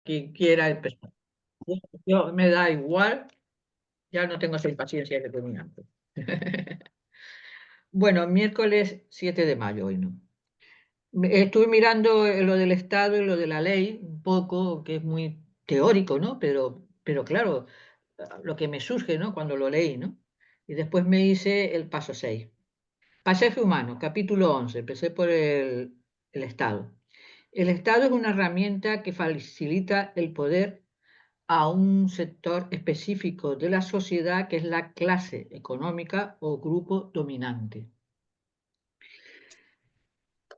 quien quiera empezar. Me da igual, ya no tengo esa impaciencia que tenía antes. Bueno, miércoles 7 de mayo hoy, ¿no? Estuve mirando lo del Estado y lo de la ley, un poco, que es muy teórico, ¿no? Pero claro, lo que me surge, ¿no? Cuando lo leí, ¿no? Y después me hice el paso 6. Paisaje humano, capítulo 11. Empecé por el Estado. El Estado es una herramienta que facilita el poder a un sector específico de la sociedad que es la clase económica o grupo dominante.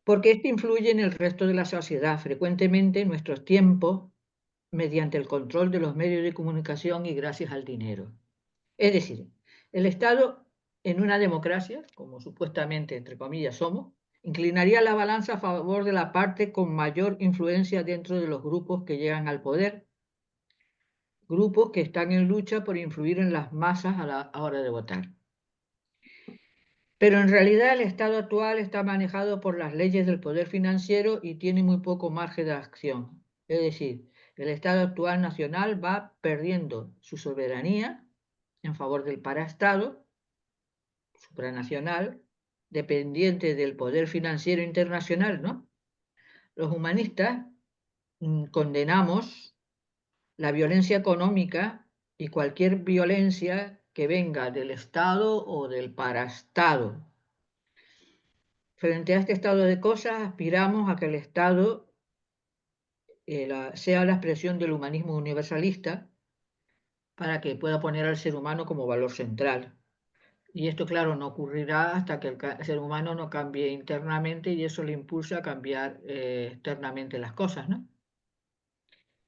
Porque esto influye en el resto de la sociedad, frecuentemente en nuestros tiempos, mediante el control de los medios de comunicación y gracias al dinero. Es decir, el Estado en una democracia, como supuestamente, entre comillas, somos, inclinaría la balanza a favor de la parte con mayor influencia dentro de los grupos que llegan al poder, grupos que están en lucha por influir en las masas a la hora de votar. Pero en realidad el Estado actual está manejado por las leyes del poder financiero y tiene muy poco margen de acción. Es decir, el Estado actual nacional va perdiendo su soberanía en favor del paraestado supranacional, dependiente del poder financiero internacional, ¿no? Los humanistas condenamos la violencia económica y cualquier violencia que venga del Estado o del paraestado. Frente a este estado de cosas, aspiramos a que el Estado sea la expresión del humanismo universalista para que pueda poner al ser humano como valor central. Y esto, claro, no ocurrirá hasta que el ser humano no cambie internamente y eso le impulsa a cambiar externamente las cosas, ¿no?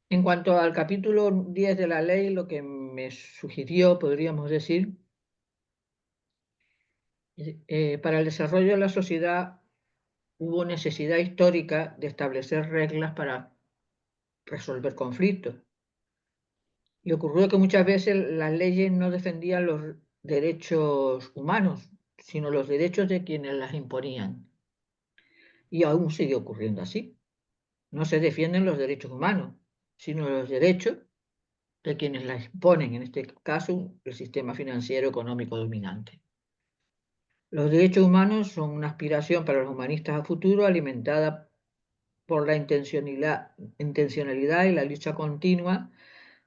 En cuanto al capítulo 10 de la ley, lo que me sugirió, podríamos decir, para el desarrollo de la sociedad hubo necesidad histórica de establecer reglas para resolver conflictos. Y ocurrió que muchas veces las leyes no defendían los derechos humanos, sino los derechos de quienes las imponían. Y aún sigue ocurriendo así. No se defienden los derechos humanos, sino los derechos de quienes las imponen, en este caso el sistema financiero económico dominante. Los derechos humanos son una aspiración para los humanistas a futuro alimentada por la intencionalidad y la lucha continua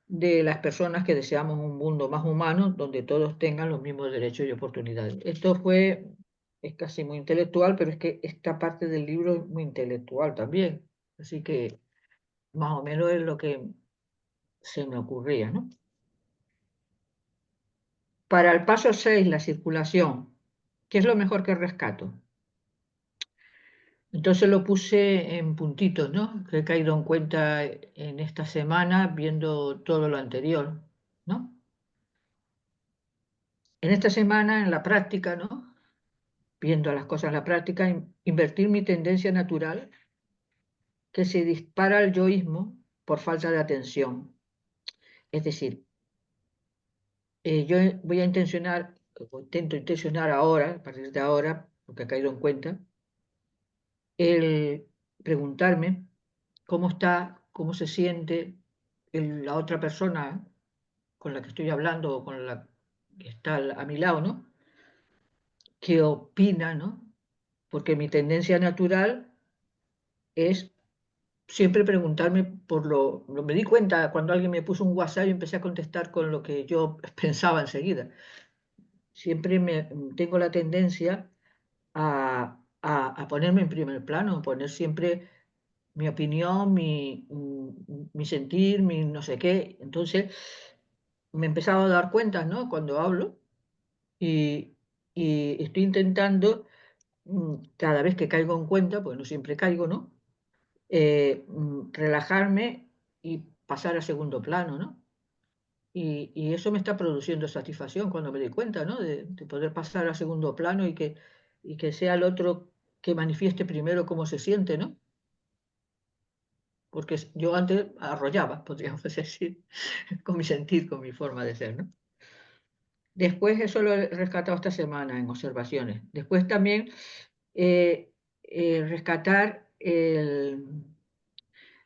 de las personas que deseamos un mundo más humano donde todos tengan los mismos derechos y oportunidades. Esto es casi muy intelectual, pero es que esta parte del libro es muy intelectual también. Así que más o menos es lo que se me ocurría, ¿no? Para el paso 6, la circulación, ¿qué es lo mejor que rescato? Entonces lo puse en puntitos, ¿no? Que he caído en cuenta en esta semana viendo todo lo anterior, ¿no? En esta semana, en la práctica, ¿no? Viendo las cosas en la práctica, invertir mi tendencia natural que se dispara al yoísmo por falta de atención. Es decir, yo voy a intencionar, o intento intencionar ahora, a partir de ahora, porque he caído en cuenta, el preguntarme cómo está, cómo se siente la otra persona con la que estoy hablando o con la que está a mi lado, ¿no? ¿Qué opina, ¿no? Porque mi tendencia natural es siempre preguntarme por me di cuenta cuando alguien me puso un WhatsApp y empecé a contestar con lo que yo pensaba enseguida. Siempre tengo la tendencia a ponerme en primer plano, a poner siempre mi opinión, mi sentir, mi no sé qué. Entonces me he empezado a dar cuenta, ¿no? Cuando hablo y, y estoy intentando, cada vez que caigo en cuenta, pues no siempre caigo, ¿no? Relajarme y pasar a segundo plano, ¿no? Y eso me está produciendo satisfacción cuando me doy cuenta, ¿no? De poder pasar a segundo plano y que sea el otro que manifieste primero cómo se siente, ¿no? Porque yo antes arrollaba, podríamos decir, con mi sentir, con mi forma de ser, ¿no? Después eso lo he rescatado esta semana en observaciones. Después también rescatar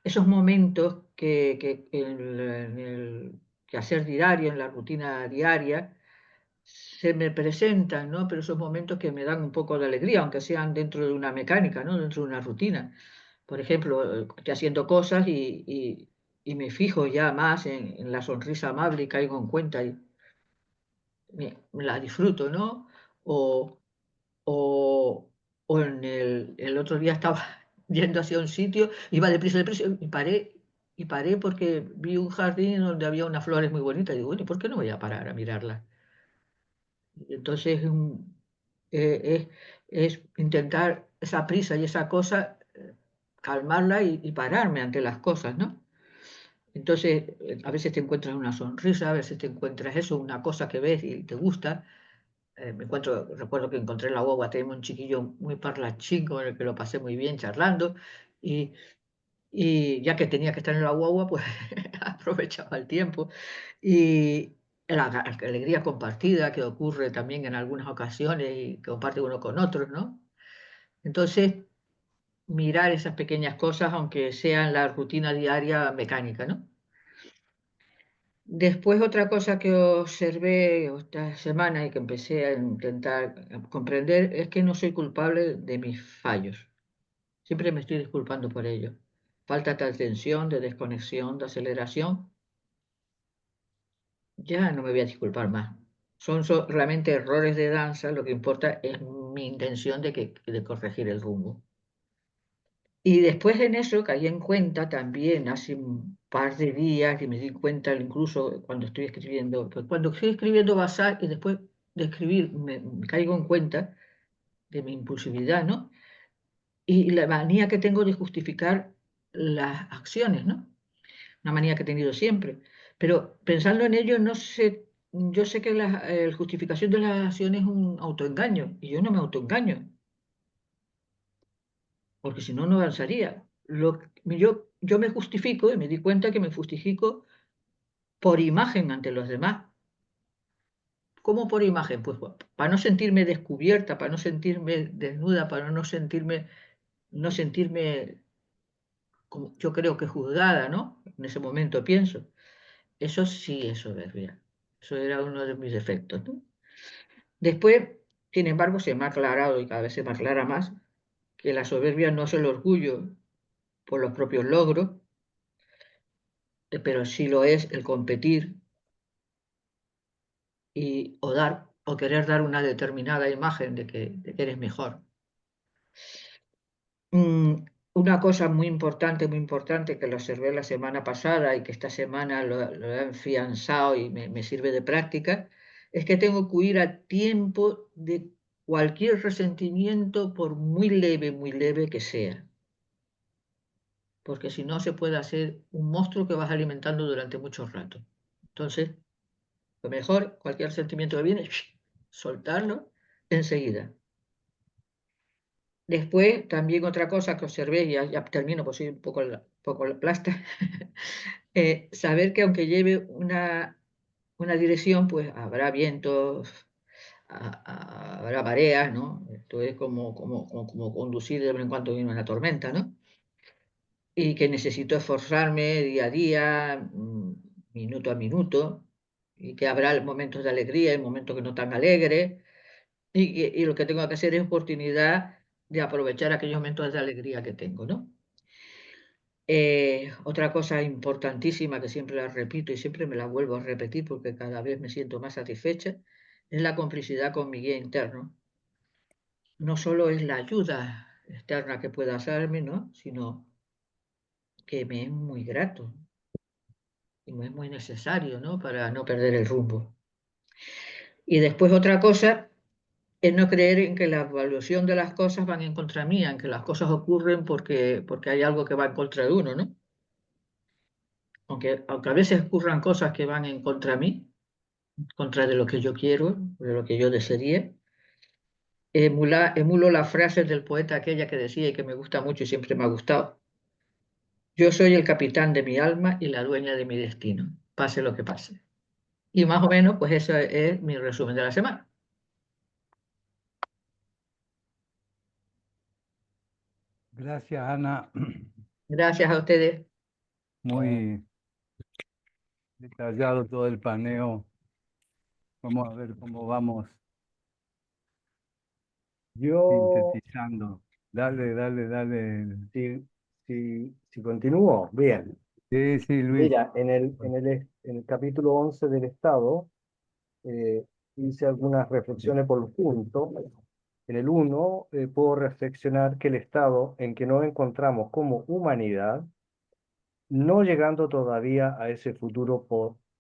esos momentos que en el quehacer diario, en la rutina diaria, se me presentan, ¿no? Pero esos momentos que me dan un poco de alegría, aunque sean dentro de una mecánica, ¿no? Dentro de una rutina. Por ejemplo, estoy haciendo cosas y me fijo ya más en la sonrisa amable y caigo en cuenta y me la disfruto, ¿no? O, o, o en el otro día estaba yendo hacia un sitio, iba deprisa, y paré porque vi un jardín donde había unas flores muy bonitas. Y digo, bueno, ¿por qué no voy a parar a mirarlas? Entonces, es intentar esa prisa y esa cosa, calmarla y pararme ante las cosas, ¿no? Entonces, a veces te encuentras una sonrisa, a veces te encuentras eso, una cosa que ves y te gusta. Recuerdo que encontré en la guagua, tenemos un chiquillo muy parlachín con el que lo pasé muy bien charlando y, y ya que tenía que estar en la guagua, pues aprovechaba el tiempo. Y la alegría compartida que ocurre también en algunas ocasiones y que comparte uno con otros, ¿no? Entonces, mirar esas pequeñas cosas, aunque sean la rutina diaria mecánica, ¿no? Después, otra cosa que observé esta semana y que empecé a intentar comprender es que no soy culpable de mis fallos. Siempre me estoy disculpando por ello. Falta de atención, de desconexión, de aceleración. Ya no me voy a disculpar más. Son realmente errores de danza. Lo que importa es mi intención de corregir el rumbo. Y después en eso caí en cuenta también hace un par de días y me di cuenta incluso cuando estoy escribiendo, que cuando estoy escribiendo basar y después de escribir me caigo en cuenta de mi impulsividad, ¿no? Y la manía que tengo de justificar las acciones, ¿no? Una manía que he tenido siempre. Pero pensando en ello, no sé, yo sé que la justificación de las acciones es un autoengaño y yo no me autoengaño, porque si no, no avanzaría. Yo me justifico y me di cuenta que me justifico por imagen ante los demás. ¿Cómo por imagen? Pues para no sentirme descubierta, para no sentirme desnuda, para no sentirme como yo creo que juzgada, ¿no? En ese momento pienso. Eso sí es soberbia. Eso era uno de mis defectos, ¿no? Después, sin embargo, se me ha aclarado y cada vez se me aclara más que la soberbia no es el orgullo por los propios logros, pero sí lo es el competir o querer dar una determinada imagen de que eres mejor. Mm, una cosa muy importante que lo observé la semana pasada y que esta semana lo he afianzado y me sirve de práctica, es que tengo que huir a tiempo de cualquier resentimiento, por muy leve que sea, porque si no se puede hacer un monstruo que vas alimentando durante mucho rato. Entonces, lo mejor, cualquier sentimiento que viene, soltarlo enseguida. Después, también otra cosa que observé, y ya termino, pues soy un poco la plasta, saber que aunque lleve una dirección, pues habrá vientos, habrá mareas, ¿no? Esto es como conducir de vez en cuando viene una tormenta, ¿no? Y que necesito esforzarme día a día, minuto a minuto, y que habrá momentos de alegría y momentos que no tan alegres, y lo que tengo que hacer es oportunidad de aprovechar aquellos momentos de alegría que tengo, ¿no? Otra cosa importantísima que siempre la repito y siempre me la vuelvo a repetir porque cada vez me siento más satisfecha, es la complicidad con mi guía interno. No solo es la ayuda externa que pueda hacerme, ¿no? Sino que me es muy grato y me es muy necesario, ¿no? Para no perder el rumbo. Y después otra cosa es no creer en que la evaluación de las cosas van en contra mía, en que las cosas ocurren porque hay algo que va en contra de uno, ¿no? Aunque a veces ocurran cosas que van en contra mí, contra de lo que yo quiero, de lo que yo desearía, emulo las frases del poeta aquella que decía y que me gusta mucho y siempre me ha gustado. Yo soy el capitán de mi alma y la dueña de mi destino, pase lo que pase. Y más o menos, pues eso es mi resumen de la semana. Gracias, Ana. Gracias a ustedes. muy detallado todo el paneo. Vamos a ver cómo vamos Yo, sintetizando. Dale, dale, dale. si continúo, bien. Sí, sí, Luis. Mira, en el capítulo 11 del Estado, hice algunas reflexiones por puntos. En el uno, puedo reflexionar que el estado en que nos encontramos como humanidad, no llegando todavía a ese futuro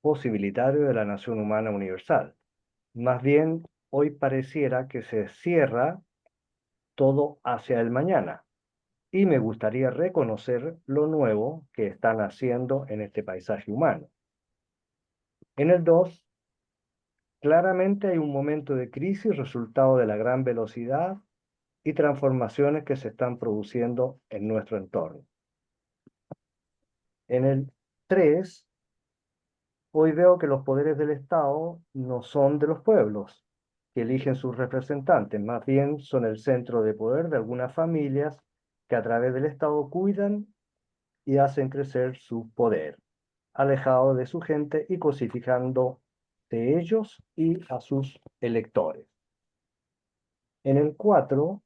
posibilitario de la nación humana universal. Más bien, hoy pareciera que se cierra todo hacia el mañana. Y me gustaría reconocer lo nuevo que están haciendo en este paisaje humano. En el 2, claramente hay un momento de crisis resultado de la gran velocidad y transformaciones que se están produciendo en nuestro entorno. En el 3, hoy veo que los poderes del Estado no son de los pueblos, que eligen sus representantes, más bien son el centro de poder de algunas familias que a través del Estado cuidan y hacen crecer su poder, alejado de su gente y cosificando de ellos y a sus electores. En el 4,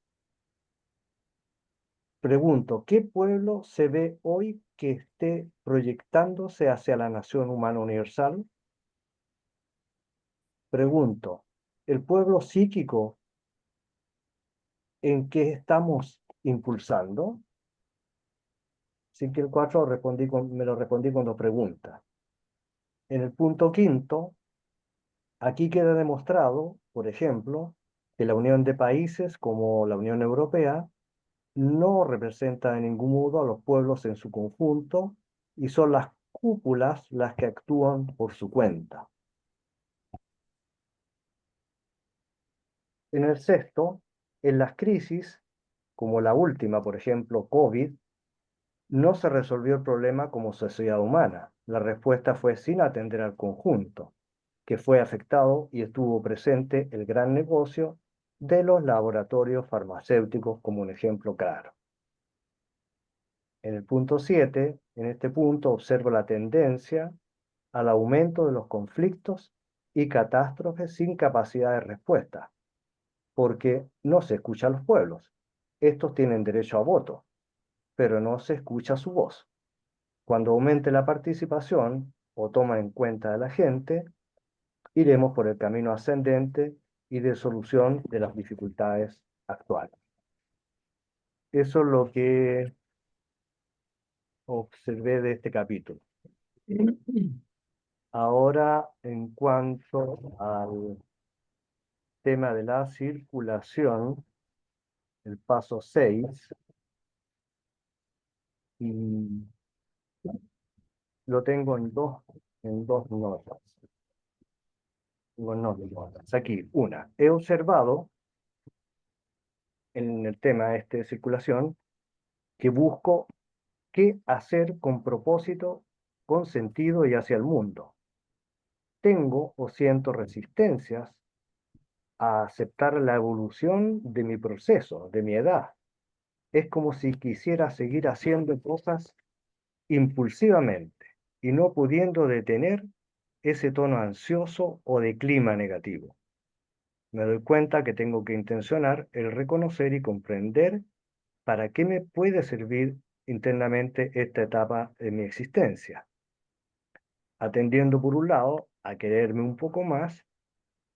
pregunto, ¿qué pueblo se ve hoy que esté proyectándose hacia la nación humana universal? Pregunto, ¿el pueblo psíquico en qué estamos impulsando? Así que el 4 me lo respondí con dos preguntas. En el punto quinto, aquí queda demostrado, por ejemplo, que la unión de países como la Unión Europea no representa de ningún modo a los pueblos en su conjunto y son las cúpulas las que actúan por su cuenta. En el sexto, en las crisis, como la última, por ejemplo, COVID, no se resolvió el problema como sociedad humana. La respuesta fue sin atender al conjunto, que fue afectado y estuvo presente el gran negocio de los laboratorios farmacéuticos como un ejemplo claro. En el punto 7, en este punto observo la tendencia al aumento de los conflictos y catástrofes sin capacidad de respuesta, porque no se escucha a los pueblos. Estos tienen derecho a voto, pero no se escucha su voz. Cuando aumente la participación o toma en cuenta a la gente, iremos por el camino ascendente y de solución de las dificultades actuales. Eso es lo que observé de este capítulo. Ahora, en cuanto al tema de la circulación, el paso 6, y lo tengo en dos notas. Tengo notas. Aquí, una. He observado en el tema este de circulación que busco qué hacer con propósito, con sentido y hacia el mundo. Tengo o siento resistencias a aceptar la evolución de mi proceso, de mi edad. Es como si quisiera seguir haciendo cosas impulsivamente y no pudiendo detener ese tono ansioso o de clima negativo. Me doy cuenta que tengo que intencionar el reconocer y comprender para qué me puede servir internamente esta etapa de mi existencia, atendiendo por un lado a quererme un poco más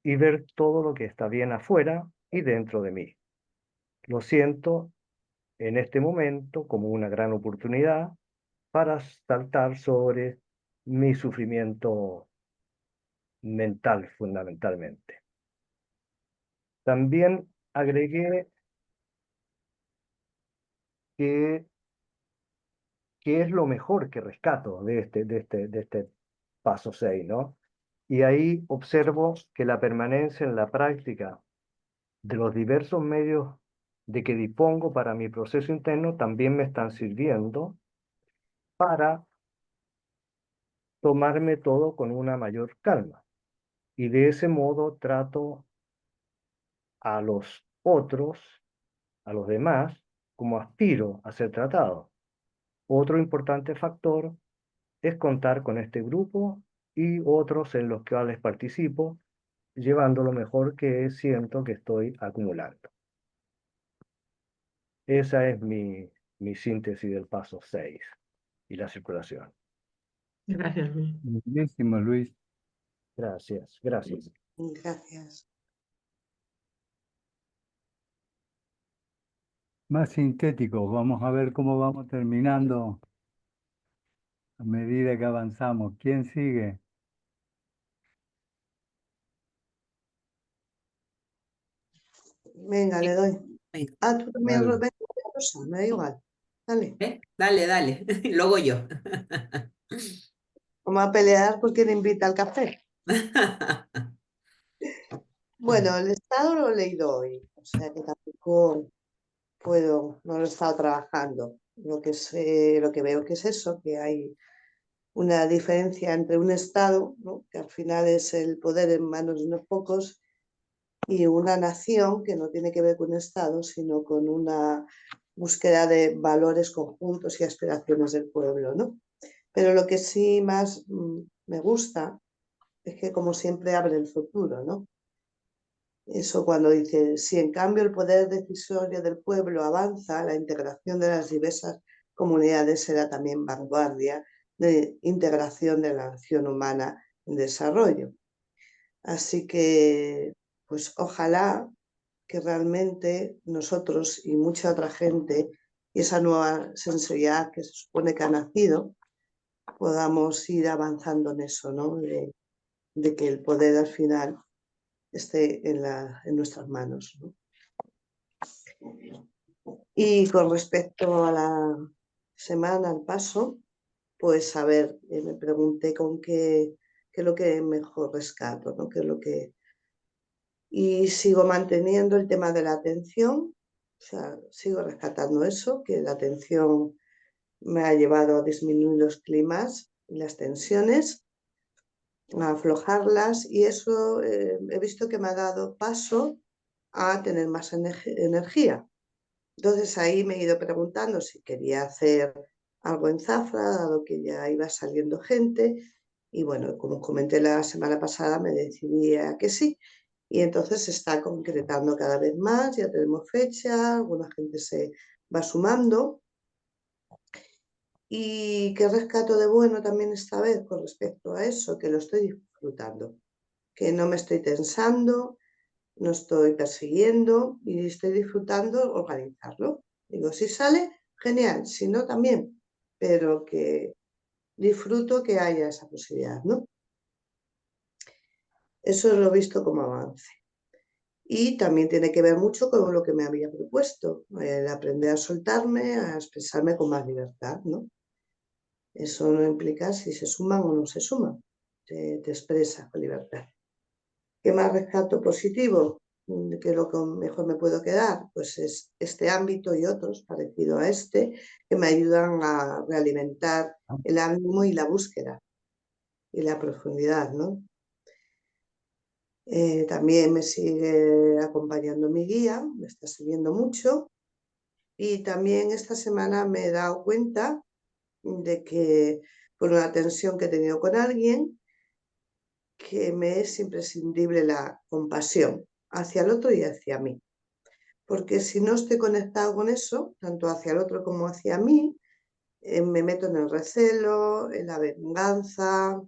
y ver todo lo que está bien afuera y dentro de mí. Lo siento en este momento como una gran oportunidad para saltar sobre mi sufrimiento mental fundamentalmente. También agregué que, que es lo mejor que rescato de este paso 6, ¿no? Y ahí observo que la permanencia en la práctica de los diversos medios de que dispongo para mi proceso interno también me están sirviendo para tomarme todo con una mayor calma. Y de ese modo trato a los otros, a los demás, como aspiro a ser tratado. Otro importante factor es contar con este grupo y otros en los cuales participo, llevando lo mejor que siento que estoy acumulando. Esa es mi síntesis del paso 6 y la circulación. Gracias, Luis. Buenísimo, Luis. Gracias, gracias. Gracias. Más sintético, vamos a ver cómo vamos terminando a medida que avanzamos. ¿Quién sigue? Venga, le doy. Venga. Ah, tú también, Dale. Rosa, me da igual. Dale. Dale, dale. Luego yo. Vamos a pelear por quién invita al café. Bueno, el estado lo he leído hoy, o sea que tampoco puedo, no lo he estado trabajando. Lo que sé, lo que veo que es eso, que hay una diferencia entre un estado, ¿no?, que al final es el poder en manos de unos pocos, y una nación que no tiene que ver con un estado, sino con una búsqueda de valores conjuntos y aspiraciones del pueblo, ¿no? Pero lo que sí más me gusta es que, como siempre, abre el futuro, ¿no? Eso cuando dice, si en cambio el poder decisorio del pueblo avanza, la integración de las diversas comunidades será también vanguardia de integración de la nación humana en desarrollo. Así que, pues ojalá que realmente nosotros y mucha otra gente y esa nueva sensibilidad que se supone que ha nacido, podamos ir avanzando en eso, ¿no? De que el poder al final esté en nuestras manos, ¿no? Y con respecto a la semana, al paso, pues a ver, me pregunté con qué es lo que mejor rescato, ¿no? Qué es lo que... Y sigo manteniendo el tema de la atención, o sea, sigo rescatando eso, que la atención me ha llevado a disminuir los climas y las tensiones, a aflojarlas, y eso he visto que me ha dado paso a tener más energía. Entonces ahí me he ido preguntando si quería hacer algo en Zafra, dado que ya iba saliendo gente, y bueno, como comenté la semana pasada, me decidí a que sí, y entonces se está concretando cada vez más, ya tenemos fecha, alguna gente se va sumando. ¿Y qué rescato de bueno también esta vez con respecto a eso? Que lo estoy disfrutando, que no me estoy tensando, no estoy persiguiendo y estoy disfrutando organizarlo. Digo, si sale, genial, si no, también, pero que disfruto que haya esa posibilidad, ¿no? Eso lo he visto como avance. Y también tiene que ver mucho con lo que me había propuesto, el aprender a soltarme, a expresarme con más libertad, ¿no? Eso no implica si se suman o no se suman, te expresas con libertad. ¿Qué más rescato positivo? ¿Qué es lo que mejor me puedo quedar? Pues es este ámbito y otros parecido a este, que me ayudan a realimentar el ánimo y la búsqueda y la profundidad, ¿no? También me sigue acompañando mi guía, me está siguiendo mucho, y también esta semana me he dado cuenta de que por una tensión que he tenido con alguien, que me es imprescindible la compasión hacia el otro y hacia mí. Porque si no estoy conectado con eso, tanto hacia el otro como hacia mí, me meto en el recelo, en la venganza,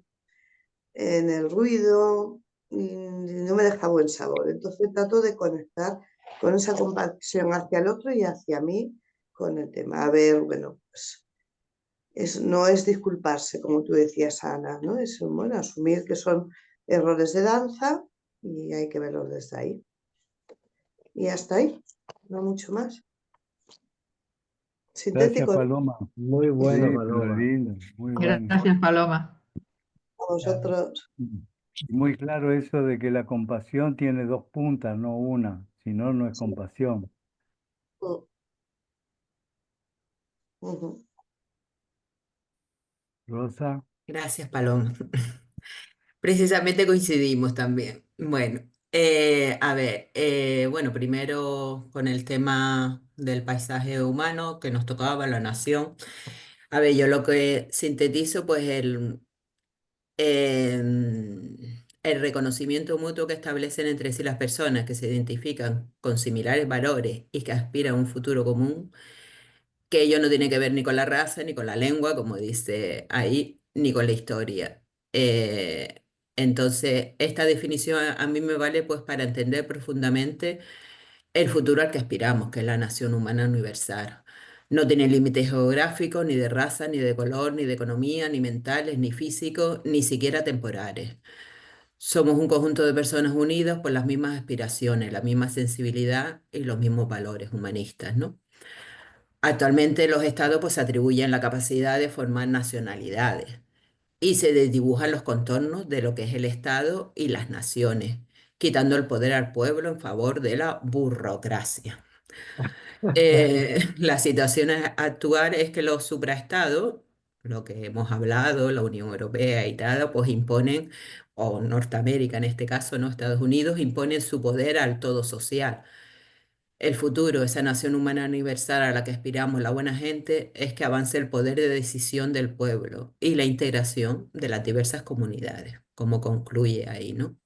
en el ruido, y no me deja buen sabor. Entonces trato de conectar con esa compasión hacia el otro y hacia mí con el tema. A ver, bueno, pues no es disculparse, como tú decías, Ana, ¿no? Es, bueno, asumir que son errores de danza y hay que verlos desde ahí. Y hasta ahí, no mucho más. Gracias, Sintético, Paloma. Muy Sí, bueno, pero Paloma. lindo, muy bueno. Gracias, Paloma. a vosotros. Y muy claro eso de que la compasión tiene dos puntas, no una, si no, no es compasión. Ujú. Rosa, Gracias, Paloma. Precisamente coincidimos también. Bueno, a ver, bueno, primero con el tema del paisaje humano que nos tocaba, la nación. A ver, yo lo que sintetizo, pues el reconocimiento mutuo que establecen entre sí las personas que se identifican con similares valores y que aspiran a un futuro común, que ello no tiene que ver ni con la raza, ni con la lengua, como dice ahí, ni con la historia. Eh, entonces, esta definición a mí me vale pues para entender profundamente el futuro al que aspiramos, que es la nación humana universal. No tiene límites geográficos, ni de raza, ni de color, ni de economía, ni mentales, ni físicos, ni siquiera temporales. Somos un conjunto de personas unidas por las mismas aspiraciones, la misma sensibilidad y los mismos valores humanistas, ¿no? Actualmente los estados pues atribuyen la capacidad de formar nacionalidades y se desdibujan los contornos de lo que es el estado y las naciones, quitando el poder al pueblo en favor de la burocracia. La situación actual es que los supraestados, lo que hemos hablado, la Unión Europea y tal, pues imponen, o Norteamérica en este caso, ¿no? Estados Unidos, imponen su poder al todo social. El futuro, esa nación humana universal a la que aspiramos la buena gente, es que avance el poder de decisión del pueblo y la integración de las diversas comunidades, como concluye ahí, ¿no?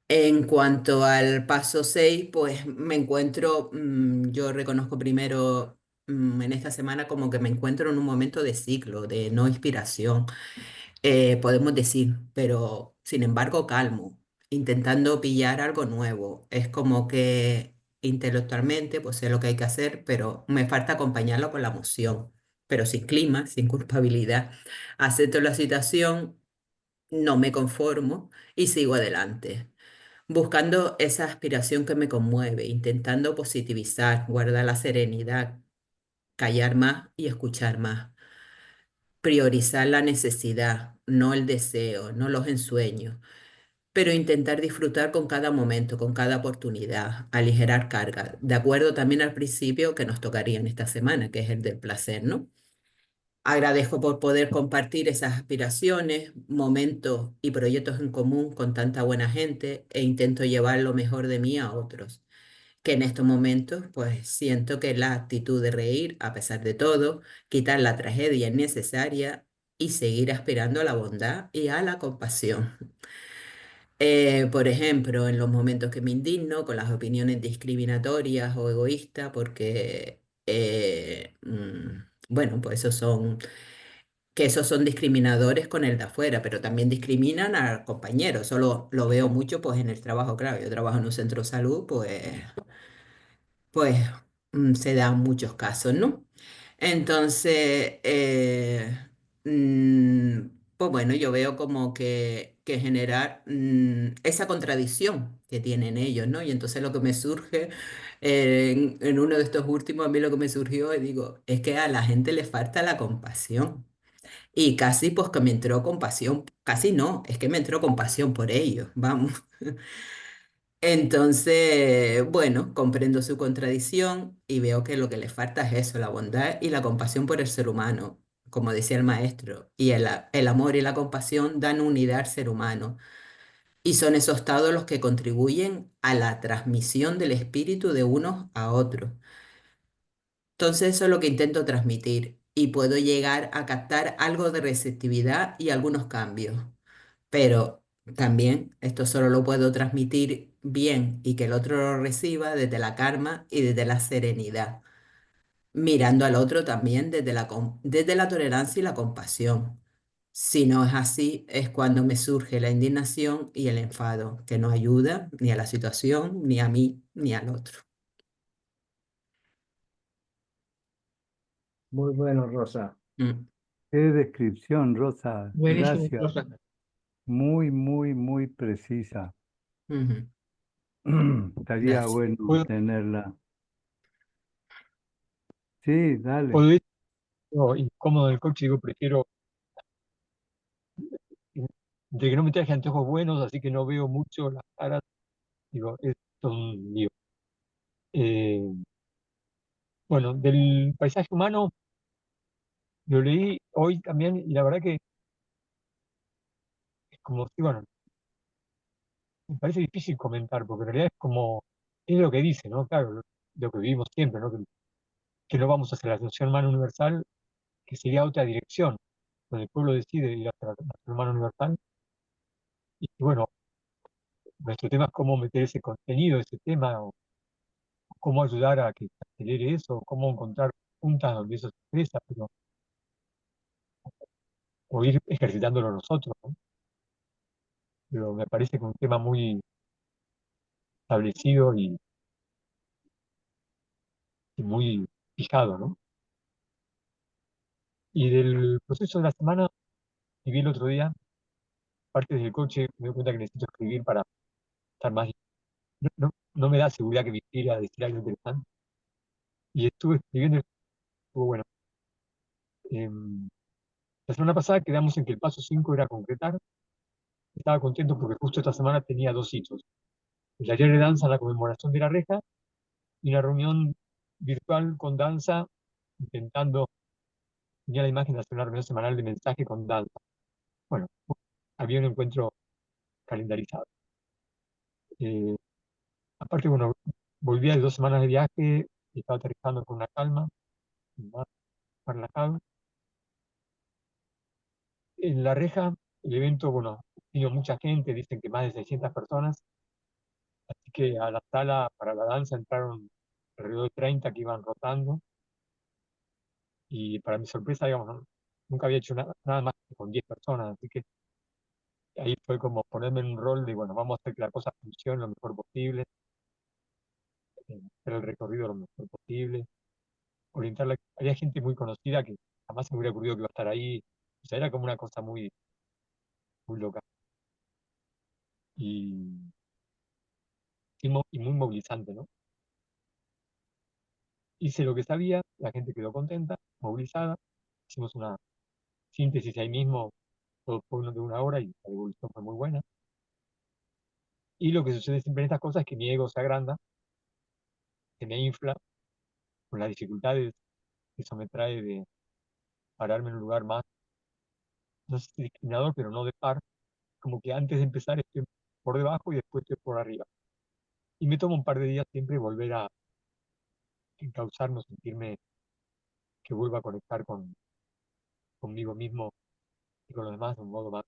En cuanto al paso 6 pues me encuentro, yo reconozco primero en esta semana como que me encuentro en un momento de ciclo, de no inspiración, podemos decir, pero sin embargo calmo, intentando pillar algo nuevo. Es como que intelectualmente pues sé lo que hay que hacer, pero me falta acompañarlo con la emoción, pero sin clima, sin culpabilidad. Acepto la situación, no me conformo y sigo adelante buscando esa aspiración que me conmueve, intentando positivizar, guardar la serenidad, callar más y escuchar más, priorizar la necesidad, no el deseo, no los ensueños, pero intentar disfrutar con cada momento, con cada oportunidad, aligerar carga, de acuerdo también al principio que nos tocaría en esta semana, que es el del placer, ¿no? Agradezco por poder compartir esas aspiraciones, momentos y proyectos en común con tanta buena gente e intento llevar lo mejor de mí a otros, que en estos momentos pues siento que la actitud de reír a pesar de todo, quitar la tragedia innecesaria y seguir aspirando a la bondad y a la compasión. Por ejemplo, en los momentos que me indigno con las opiniones discriminatorias o egoístas, porque, bueno, pues esos son discriminadores con el de afuera, pero también discriminan a compañeros. Solo lo veo mucho pues en el trabajo, claro, yo trabajo en un centro de salud, pues se dan muchos casos, ¿no? Entonces, mm, pues bueno, yo veo como que generar esa contradicción que tienen ellos, ¿no? Y entonces lo que me surge en uno de estos últimos, a mí lo que me surgió, y digo, es que a la gente le falta la compasión. Y casi pues que me entró compasión, casi no, es que me entró compasión por ellos, vamos. Entonces, bueno, comprendo su contradicción y veo que lo que le falta es eso, la bondad y la compasión por el ser humano, como decía el maestro. Y el amor y la compasión dan unidad al ser humano. Y son esos estados los que contribuyen a la transmisión del espíritu de unos a otros. Entonces, eso es lo que intento transmitir y puedo llegar a captar algo de receptividad y algunos cambios. Pero también esto solo lo puedo transmitir bien y que el otro lo reciba desde la calma y desde la serenidad, mirando al otro también desde la tolerancia y la compasión. Si no es así, es cuando me surge la indignación y el enfado, que no ayuda ni a la situación, ni a mí, ni al otro. Muy bueno, Rosa. Mm, Qué descripción, Rosa. Buenísimo, Gracias. Rosa. Muy, muy, muy precisa. ujú. Estaría Gracias. bueno ¿Puedo, tenerla. Sí, dale. puedo ir yo incómodo en el coche? Digo, prefiero de que no me traje anteojos buenos, así que no veo mucho las caras. Digo, es todo un lío. Eh, bueno, del paisaje humano lo leí hoy también y la verdad que es como si, bueno, me parece difícil comentar, porque en realidad es como, es lo que dice, ¿no? Claro, lo que vivimos siempre, ¿no? Que no vamos hacia la nación humana universal, que sería otra dirección, donde el pueblo decide ir hacia la transformación universal. Y bueno, nuestro tema es cómo meter ese contenido, ese tema, o cómo ayudar a que se acelere eso, cómo encontrar puntas donde eso se expresa, o ir ejercitándolo nosotros, ¿no? Pero me parece que es un tema muy establecido y muy fijado, ¿no? Y del proceso de la semana, escribí el otro día, parte del coche, me doy cuenta que necesito escribir para estar más. No me da seguridad que me inspire a decir algo interesante. Y estuve escribiendo, estuvo bueno. La semana pasada quedamos en que el paso 5 era concretar. Estaba contento porque justo esta semana tenía 2 hitos. El taller de danza, la conmemoración de la reja, y una reunión virtual con danza, intentando, tenía la imagen de hacer una reunión semanal de mensaje con danza. Bueno, había un encuentro calendarizado. Eh, Aparte, bueno, volvía de 2 semanas de viaje y estaba aterrizando con una calma, más relajado. En la reja, el evento, bueno, vino mucha gente, dicen que más de 600 personas, así que a la sala para la danza entraron alrededor de 30 que iban rotando, y para mi sorpresa, digamos, nunca había hecho nada más que con 10 personas, así que ahí fue como ponerme en un rol de, bueno, vamos a hacer que la cosa funcione lo mejor posible, hacer el recorrido lo mejor posible, orientarla. Había gente muy conocida que jamás se me hubiera ocurrido que iba a estar ahí, o sea, era como una cosa muy, muy loca y, y muy movilizante, ¿no? Hice lo que sabía, la gente quedó contenta, movilizada, hicimos una síntesis ahí mismo, todo fue de una hora y la devolución fue muy buena. Y lo que sucede siempre en estas cosas es que mi ego se agranda, se me infla con las dificultades que eso me trae de pararme en un lugar más, no sé si discriminador, pero no de par, como que antes de empezar estoy por debajo y después estoy por arriba. Y me toma un par de días siempre volver a encauzarme, sentirme que vuelva a conectar conmigo mismo y con los demás de un modo más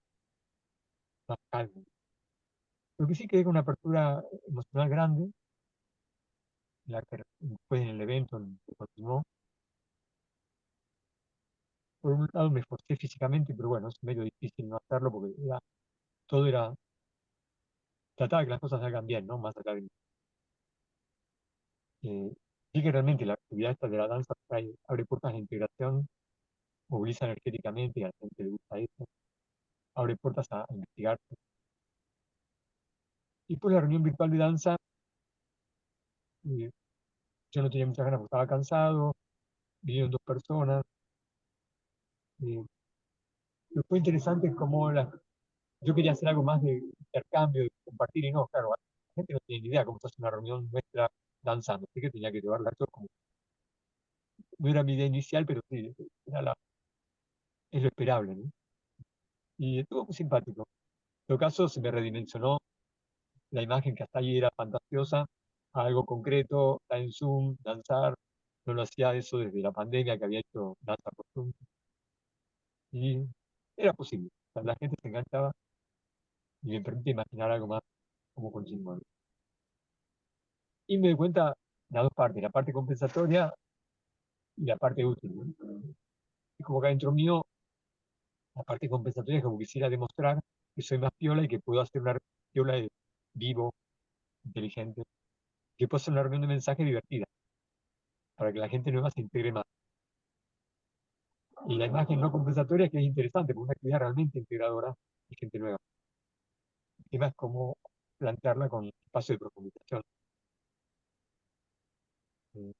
calmo. Lo que sí quedé con una apertura emocional grande, la que después en el evento que continuó. Por un lado me esforcé físicamente, pero bueno, es medio difícil no hacerlo porque todo era, trataba de que las cosas salgan bien, ¿no? Más allá de. Sí que realmente la actividad esta de la danza abre puertas de integración, moviliza energéticamente y a la gente le gusta eso, abre puertas a investigar. Y por la reunión virtual de danza, eh, yo no tenía muchas ganas porque estaba cansado, vinieron 2 personas. eh, Lo que fue interesante como yo quería hacer algo más de intercambio, de compartir, y no, claro, la gente no tiene ni idea cómo se hace una reunión nuestra danzando, así que tenía que llevarla todo como, no era mi idea inicial, pero sí, es lo esperable, ¿no? Y estuvo muy simpático. En todo caso, se me redimensionó la imagen que hasta ahí era fantasiosa a algo concreto, estar en Zoom, danzar. No lo hacía eso desde la pandemia que había hecho danza por Zoom. Y era posible. O sea, la gente se enganchaba y me permite imaginar algo más como continuo. Y me doy cuenta las 2 partes, la parte compensatoria y la parte útil, ¿no? Y como que adentro mío, la parte compensatoria es como quisiera demostrar que soy más piola y que puedo hacer una piola de vivo, inteligente, que puedo hacer una reunión de mensaje divertida, para que la gente nueva se integre más. Y la imagen no compensatoria que es interesante, porque una actividad realmente integradora y gente nueva. El tema es cómo plantearla con espacio de profundización. Eh,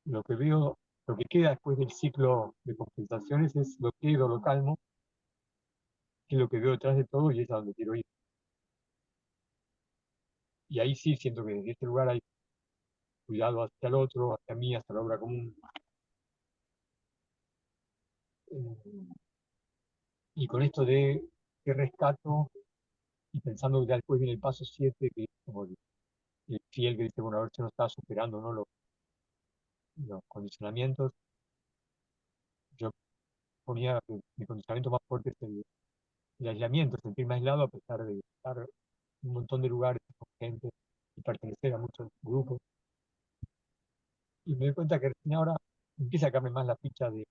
Lo que veo, lo que queda después del ciclo de compensaciones es lo quedo, lo calmo, que es lo que veo detrás de todo y es a donde quiero ir. Y ahí sí siento que desde este lugar hay cuidado hacia el otro, hacia mí, hacia la obra común. Eh, y con esto de que rescato, y pensando que ya después viene el paso 7, que es como el fiel que dice, bueno, a ver si no está superando, ¿no? Los condicionamientos. ponía que mi condicionamiento más fuerte es el aislamiento, sentirme aislado a pesar de estar en un montón de lugares con gente y pertenecer a muchos grupos. Y me doy cuenta que recién ahora empieza a caerme más la ficha de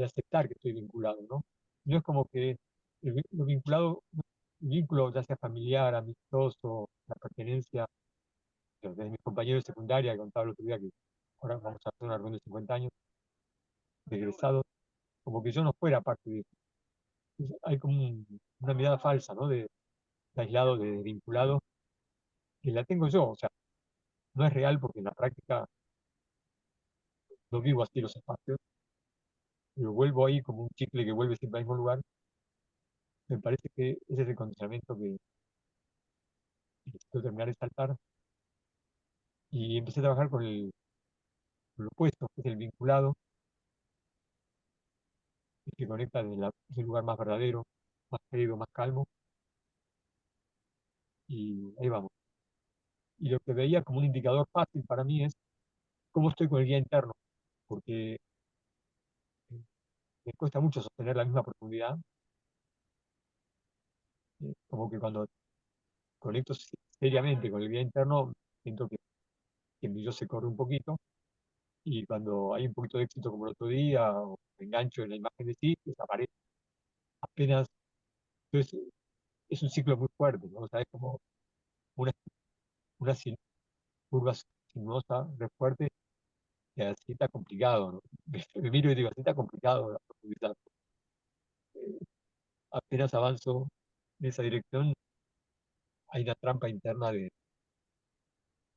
aceptar que estoy vinculado, ¿no? No es como que lo vinculado, el vínculo ya sea familiar, amistoso, la pertenencia, desde mis compañeros de secundaria, que contaba el otro día que ahora vamos a hacer una reunión de 50 años de egresados, como que yo no fuera parte de eso. Entonces, hay como una mirada falsa, ¿no? De aislado, de vinculado, que la tengo yo, o sea, no es real porque en la práctica no vivo así los espacios, pero vuelvo ahí como un chicle que vuelve siempre al mismo lugar. Me parece que ese es el condicionamiento que necesito terminar de saltar y empecé a trabajar con lo opuesto, que es el vinculado, el que conecta desde ese lugar más verdadero, más querido, más calmo, y ahí vamos. Y lo que veía como un indicador fácil para mí es cómo estoy con el guía interno, porque me cuesta mucho sostener la misma profundidad, como que cuando conecto seriamente con el guía interno, siento que mi yo se corre un poquito, y cuando hay un poquito de éxito como el otro día, o me engancho en la imagen de sí, desaparece apenas. Entonces, es un ciclo muy fuerte, ¿no? O sea, es como una, una curva sinuosa re fuerte, que así está complicado, ¿no? Me miro y digo, así está complicado la profundidad. Apenas avanzo en esa dirección, hay una trampa interna de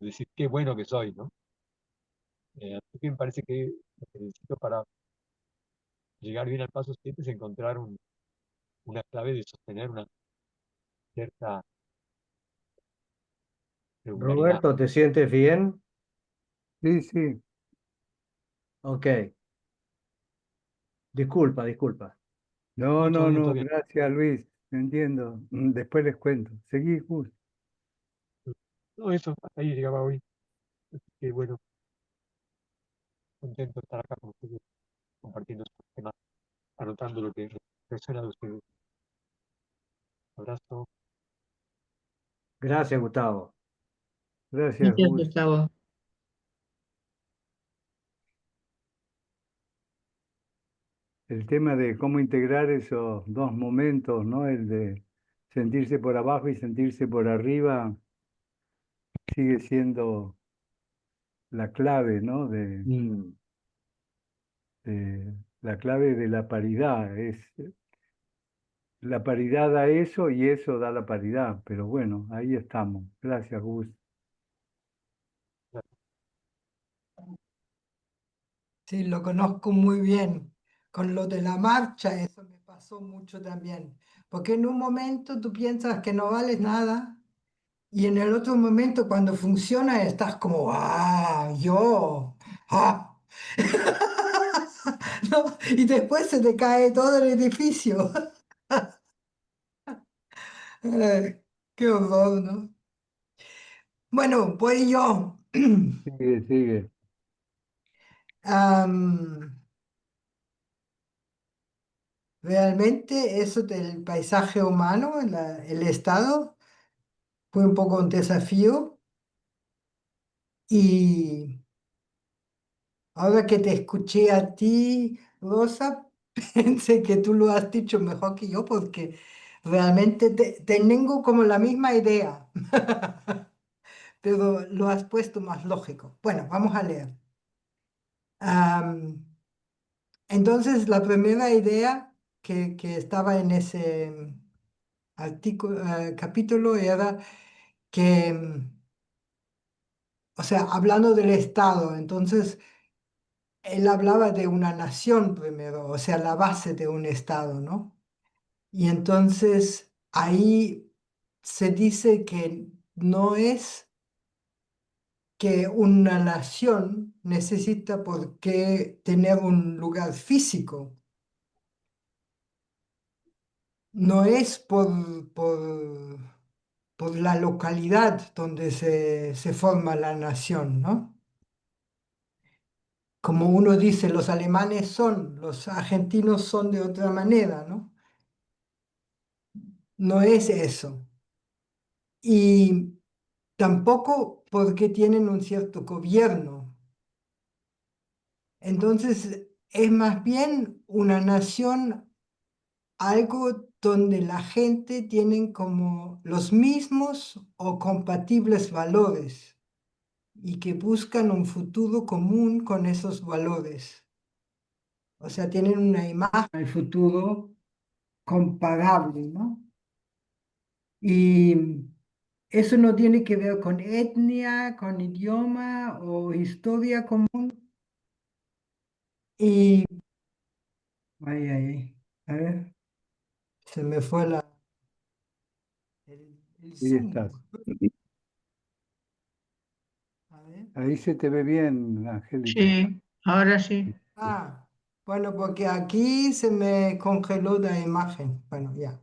decir qué bueno que soy, ¿no? Así que me parece que lo que necesito para llegar bien al paso 7 es encontrar una clave de sostener una cierta regularidad. Roberto, ¿te sientes bien? Sí, sí. Ok. Disculpa, disculpa. No, No, todo no, bien, todo no, bien. gracias Luis, entiendo. Después les cuento. Seguí, Gus. No, eso, hasta ahí llegaba hoy. Así que bueno, contento de estar acá con ustedes, compartiendo estos temas, anotando lo que resuena de ustedes. Abrazo. Gracias, Gustavo. Gracias, Gracias, Gus. Gustavo. El tema de cómo integrar esos dos momentos, ¿no? El de sentirse por abajo y sentirse por arriba, sigue siendo la clave, ¿no? Mm. La clave de la paridad. La paridad da eso y eso da la paridad. Pero bueno, ahí estamos. Gracias, Gus. Sí, lo conozco muy bien. Con lo de la marcha, eso me pasó mucho también. Porque en un momento tú piensas que no vales nada y en el otro momento cuando funciona estás como, ah, yo, ah. ¿No? Y después se te cae todo el edificio. Ay, qué horror, ¿no? Bueno, pues yo. Sigue, sigue. Am, realmente eso del paisaje humano, el estado, fue un poco un desafío y ahora que te escuché a ti, Rosa, pensé que tú lo has dicho mejor que yo porque realmente tengo como la misma idea, pero lo has puesto más lógico. Bueno, vamos a leer. Am, entonces, la primera idea que estaba en ese artículo, capítulo era que, o sea, hablando del Estado, entonces él hablaba de una nación primero, o sea, la base de un Estado, ¿no? Y entonces ahí se dice que no es que una nación necesita por qué tener un lugar físico, no es por la localidad donde se forma la nación, ¿no? como uno dice, los alemanes son, los argentinos son de otra manera, ¿no? No es eso. Y tampoco porque tienen un cierto gobierno. Entonces, es más bien una nación, algo donde la gente tiene como los mismos o compatibles valores y que buscan un futuro común con esos valores. O sea, tienen una imagen del futuro comparable, ¿no? Y eso no tiene que ver con etnia, con idioma o historia común. Y, ay, ay, ay, a ver, se me fue el Ahí Zoom. estás. A ver. Ahí se te ve bien, Angélica. Sí, ahora sí. Ah, bueno, porque aquí se me congeló la imagen. Bueno, ya.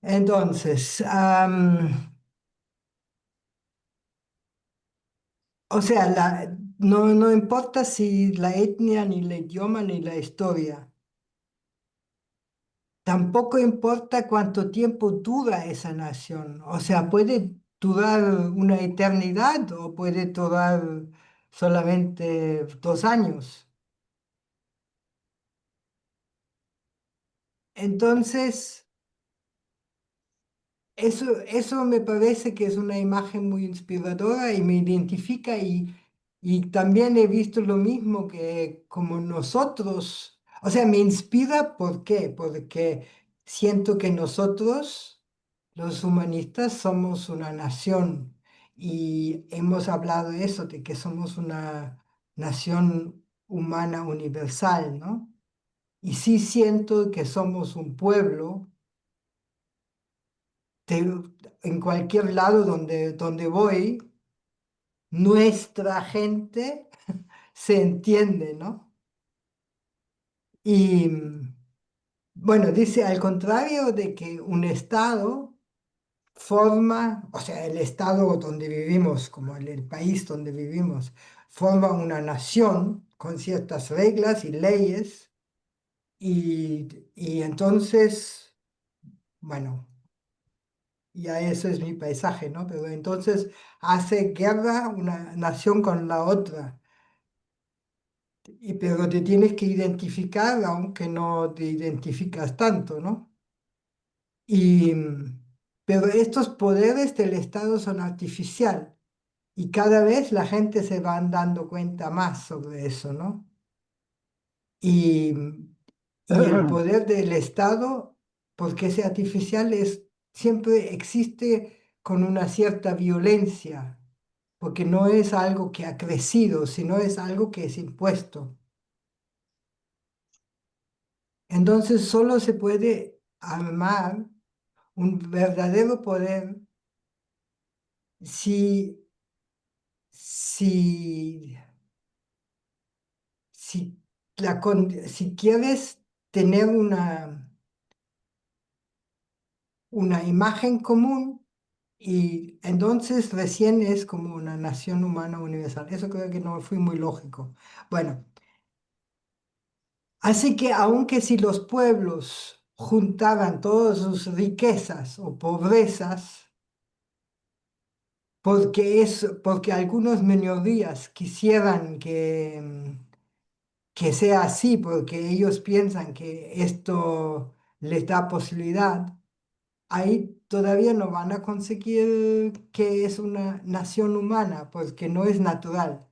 Entonces, o sea, no importa si la etnia, ni el idioma, ni la historia. Tampoco importa cuánto tiempo dura esa nación. O sea, puede durar una eternidad o puede durar solamente 2 años. Entonces, eso me parece que es una imagen muy inspiradora y me identifica y también he visto lo mismo que como nosotros, o sea, me inspira, ¿por qué? Porque siento que nosotros, los humanistas, somos una nación y hemos hablado de eso, de que somos una nación humana universal, ¿no? Y sí siento que somos un pueblo de- en cualquier lado donde voy, nuestra gente se entiende, ¿no? Y bueno, dice al contrario de que un estado forma, o sea, el estado donde vivimos, como el país donde vivimos, forma una nación con ciertas reglas y leyes, y entonces, bueno, ya eso es mi paisaje, ¿no? Pero entonces hace guerra una nación con la otra, pero te tienes que identificar aunque no te identificas tanto, ¿no? Y, pero estos poderes del Estado son artificial y cada vez la gente se va dando cuenta más sobre eso, ¿no? Y, y el poder del Estado, porque es artificial, siempre existe con una cierta violencia, porque no es algo que ha crecido, sino es algo que es impuesto. Entonces solo se puede armar un verdadero poder si, si, si, si quieres tener una imagen común y entonces recién es como una nación humana universal. Eso creo que no fui muy lógico. Bueno, así que aunque si los pueblos juntaran todas sus riquezas o pobrezas, porque algunos minorías quisieran que sea así, porque ellos piensan que esto les da posibilidad, ahí todavía no van a conseguir que es una nación humana, porque no es natural.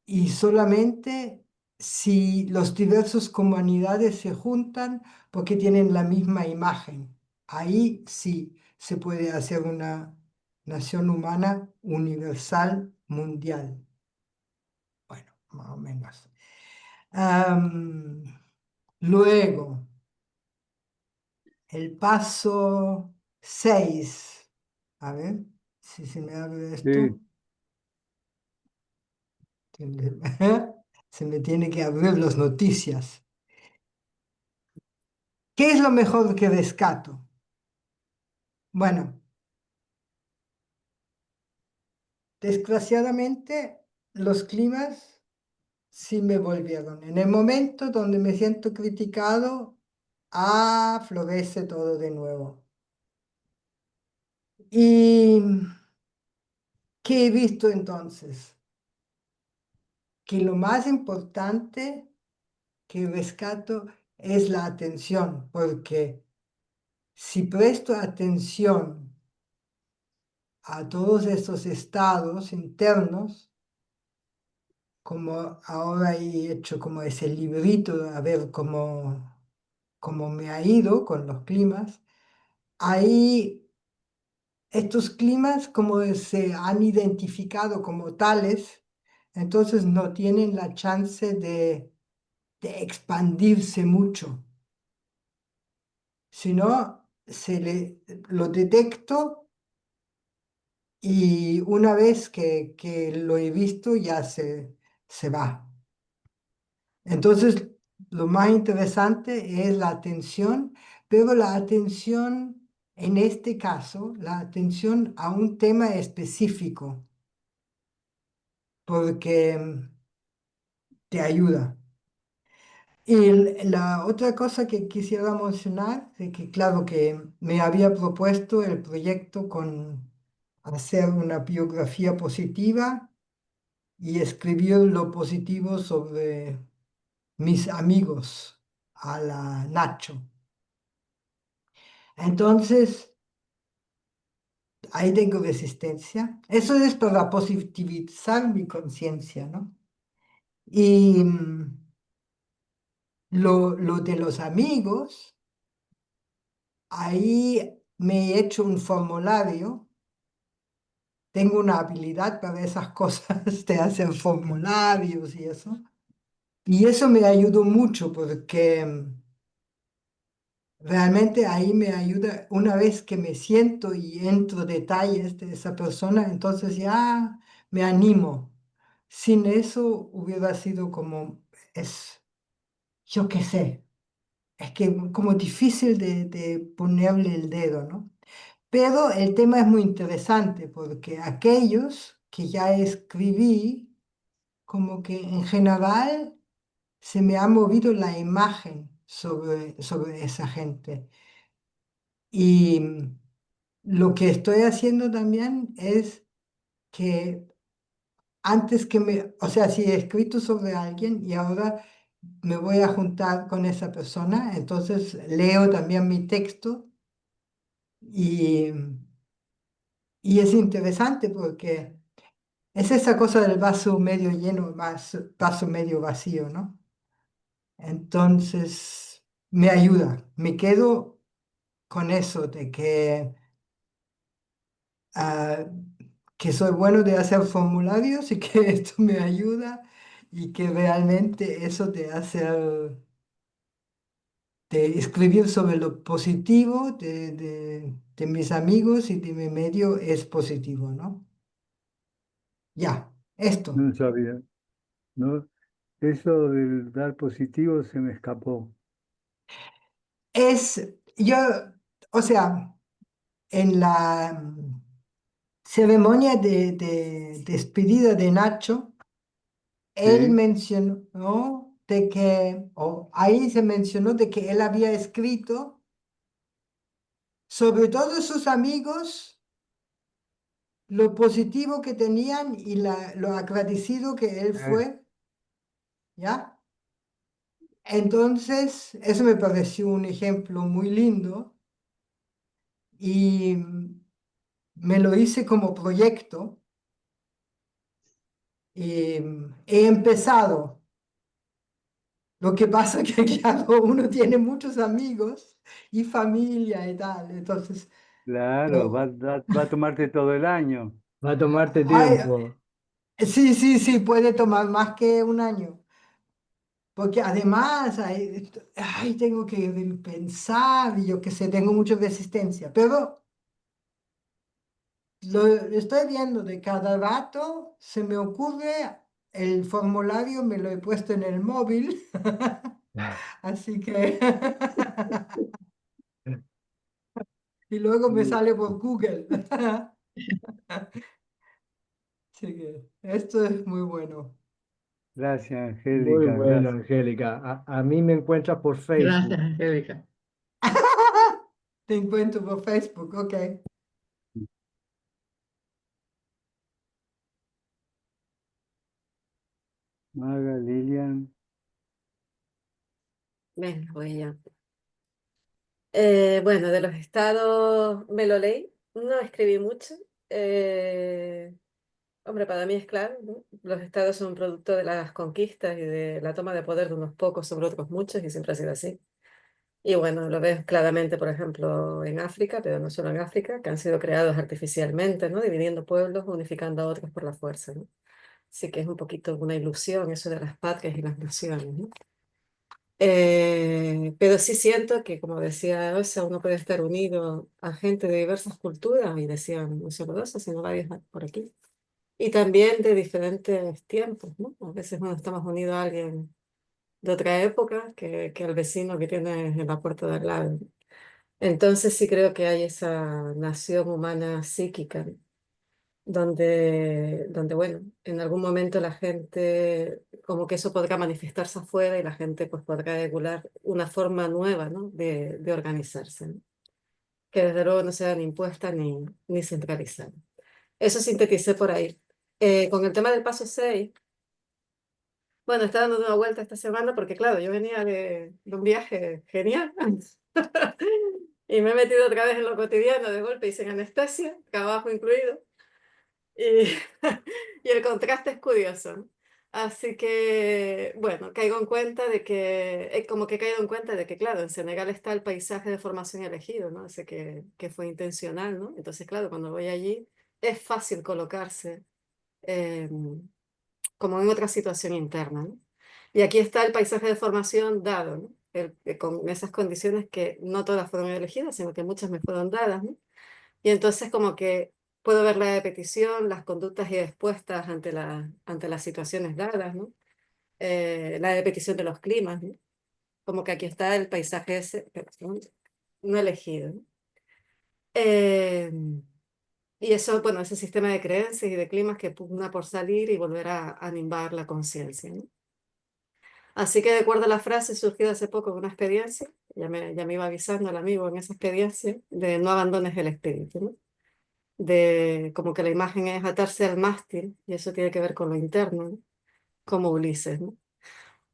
Y solamente si los diversos comunidades se juntan porque tienen la misma imagen, ahí sí se puede hacer una nación humana universal mundial. Bueno, más o menos. Am, luego, el paso 6. A ver si se me abre esto. Sí, Se me tiene que abrir las noticias. ¿Qué es lo mejor que rescato? Bueno, desgraciadamente los climas sí me volvieron. En el momento donde me siento criticado, florece todo de nuevo. ¿Y qué he visto entonces? Que lo más importante que rescato es la atención, porque si presto atención a todos estos estados internos, como ahora he hecho como ese librito a ver cómo me ha ido con los climas, ahí estos climas como se han identificado como tales, entonces no tienen la chance de expandirse mucho, sino lo detecto y una vez que lo he visto ya se va. Entonces, lo más interesante es la atención, pero la atención, en este caso, la atención a un tema específico, porque te ayuda. Y la otra cosa que quisiera mencionar, es que claro que me había propuesto el proyecto con hacer una biografía positiva y escribir lo positivo sobre mis amigos a la Nacho. Entonces, ahí tengo resistencia. Eso es para positivizar mi conciencia, ¿no? Y lo de los amigos, ahí me he hecho un formulario. Tengo una habilidad para esas cosas de hacer formularios y eso. Y eso me ayudó mucho porque realmente ahí me ayuda, una vez que me siento y entro detalles de esa persona, entonces ya me animo. Sin eso hubiera sido como, yo qué sé, es que como difícil de ponerle el dedo, ¿no? Pero el tema es muy interesante porque aquellos que ya escribí, como que en general se me ha movido la imagen sobre esa gente. Y lo que estoy haciendo también es que antes que o sea, si he escrito sobre alguien y ahora me voy a juntar con esa persona, entonces leo también mi texto y, y es interesante porque es esa cosa del vaso medio lleno, más vaso medio vacío, ¿no? Entonces me ayuda, me quedo con eso de ah, que soy bueno de hacer formularios y que esto me ayuda y que realmente eso de escribir sobre lo positivo de mis amigos y de mi medio es positivo, ¿no? Ya, esto. No sabía, ¿no? Eso del dar positivo se me escapó. Yo, o sea, en la ceremonia de despedida de Nacho, él Sí, mencionó de que, o ahí se mencionó de que él había escrito sobre todos sus amigos lo positivo que tenían y lo agradecido que él eh, fue, ¿ya? Entonces, eso me pareció un ejemplo muy lindo y me lo hice como proyecto y he empezado. Lo que pasa que, claro, uno tiene muchos amigos y familia y tal, entonces, claro, pero, va a tomarte todo el año. Va a tomarte ay, tiempo. sí, sí, sí, puede tomar más que un año, porque además, tengo que pensar y yo qué sé, tengo mucha resistencia, pero lo estoy viendo de cada rato, se me ocurre, el formulario me lo he puesto en el móvil, así que... y luego me Sí, sale por Google. Así que esto es muy bueno. Gracias, Muy Angélica, bueno, gracias. Angélica. A mí me encuentras por Gracias, Facebook. Angélica. Te encuentro por Facebook, ok. Maga, Lilian. Venga, voy ya. Bueno, de los estados me lo leí, no escribí mucho. Eh, Hombre, para mí es claro, ¿no? Los estados son producto de las conquistas y de la toma de poder de unos pocos sobre otros muchos, y siempre ha sido así. Y bueno, lo ves claramente, por ejemplo, en África, pero no solo en África, que han sido creados artificialmente, ¿no? Dividiendo pueblos, unificando a otros por la fuerza, ¿no? Sí que es un poquito una ilusión eso de las patrias y las naciones, ¿no? Pero sí siento que, como decía Elsa, uno puede estar unido a gente de diversas culturas, y decían no solo dos, sino varias por aquí. Y también de diferentes tiempos, ¿no? A veces uno está más unido a alguien de otra época que al vecino que tiene en la puerta de al lado. Entonces sí creo que hay esa nación humana psíquica, ¿no? Donde, bueno, en algún momento la gente, como que eso podrá manifestarse afuera, y la gente pues podrá regular una forma nueva, ¿no? de organizarse, ¿no? Que desde luego no sean impuestas ni centralizadas. Eso sinteticé por ahí. Con el tema del paso 6, bueno, está dando una vuelta esta semana porque, claro, yo venía de un viaje genial y me he metido otra vez en lo cotidiano de golpe y sin anestesia, trabajo incluido. Y, y el contraste es curioso, ¿no? Así que, bueno, caigo en cuenta de que, como que he caído en cuenta de que, claro, en Senegal está el paisaje de formación elegido, ¿no? Ese que fue intencional, ¿no? Entonces, claro, cuando voy allí es fácil colocarse eh, como en otra situación interna, ¿no? Y aquí está el paisaje de formación dado, ¿no? Con esas condiciones que no todas fueron elegidas, sino que muchas me fueron dadas, ¿no? Y entonces como que puedo ver la repetición, las conductas y respuestas ante las situaciones dadas, ¿no? La repetición de los climas, ¿no? Como que aquí está el paisaje ese, perdón, no elegido, ¿no? Eh, y eso, bueno, ese sistema de creencias y de climas que pugna por salir y volver a animar la conciencia, ¿no? Así que de acuerdo a la frase surgida hace poco en una experiencia, ya me iba avisando el amigo en esa experiencia, de no abandones el espíritu, ¿no? De como que la imagen es atarse al mástil, y eso tiene que ver con lo interno, ¿no? Como Ulises, ¿no?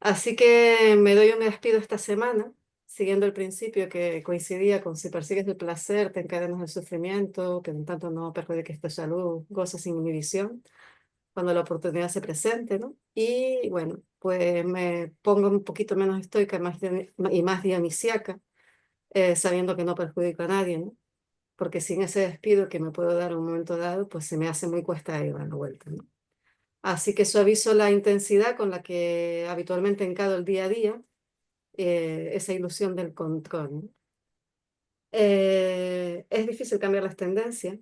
Así que me doy un despido esta semana, siguiendo el principio que coincidía con: si persigues el placer, te encadenas el sufrimiento, que en tanto no perjudiques tu salud, goza sin inhibición, cuando la oportunidad se presente, ¿no? Y bueno, pues me pongo un poquito menos estoica, y más dionisiaca, sabiendo que no perjudico a nadie, ¿no? Porque sin ese despido que me puedo dar en un momento dado, pues se me hace muy cuesta ir dando vuelta, ¿no? Así que suavizo la intensidad con la que habitualmente encaro el día a día, esa ilusión del control, ¿no? Es difícil cambiar las tendencias.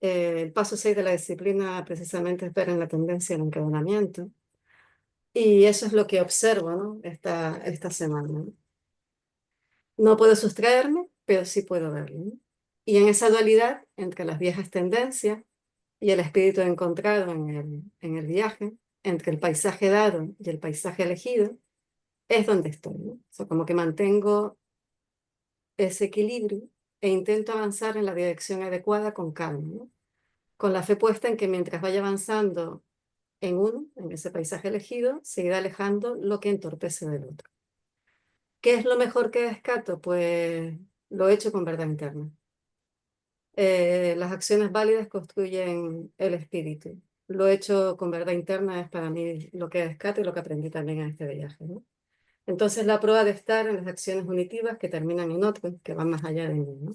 El paso 6 de la disciplina precisamente es ver en la tendencia el encadenamiento. Y eso es lo que observo, ¿no? Esta semana, ¿no? No puedo sustraerme, pero sí puedo verlo, ¿no? Y en esa dualidad entre las viejas tendencias y el espíritu encontrado en el viaje, entre el paisaje dado y el paisaje elegido, es donde estoy, ¿no? O sea, como que mantengo ese equilibrio e intento avanzar en la dirección adecuada con calma, ¿no? Con la fe puesta en que mientras vaya avanzando en uno, en ese paisaje elegido, se irá alejando lo que entorpece del otro. ¿Qué es lo mejor que descarto? Pues lo he hecho con verdad interna. Las acciones válidas construyen el espíritu. Lo hecho con verdad interna es para mí lo que descarto y lo que aprendí también en este viaje, ¿no? Entonces la prueba de estar en las acciones unitivas que terminan en otros, que van más allá de mí, ¿no?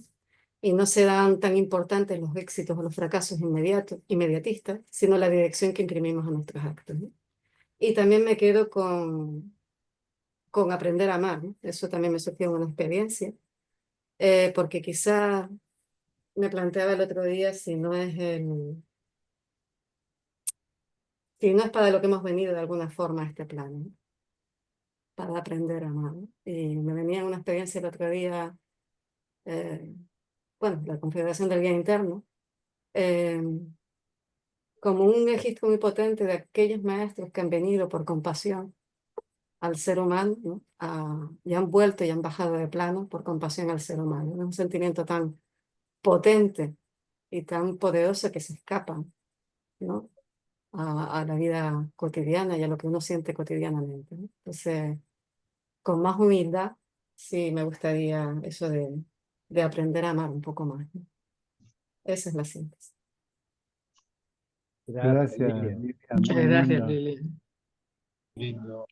Y no serán tan importantes los éxitos o los fracasos inmediatistas, sino la dirección que imprimimos a nuestros actos, ¿no? Y también me quedo con aprender a amar, ¿no? Eso también me surgió en una experiencia, porque quizá me planteaba el otro día si no es para lo que hemos venido de alguna forma a este plano, ¿no? Para aprender a amar, ¿no? Y me venía una experiencia el otro día, eh, bueno, la configuración del guía interno, eh, como un registro muy potente de aquellos maestros que han venido por compasión al ser humano, ¿no? Y han vuelto y han bajado de plano por compasión al ser humano. Es un sentimiento tan potente y tan poderoso que se escapan, ¿no? A la vida cotidiana y a lo que uno siente cotidianamente, ¿no? Entonces, con más humildad, sí me gustaría eso de aprender a amar un poco más, ¿no? Esa es la síntesis. Gracias, Gracias, Lilian. Lilian, Muchas muy gracias, linda. Lilian. Lindo.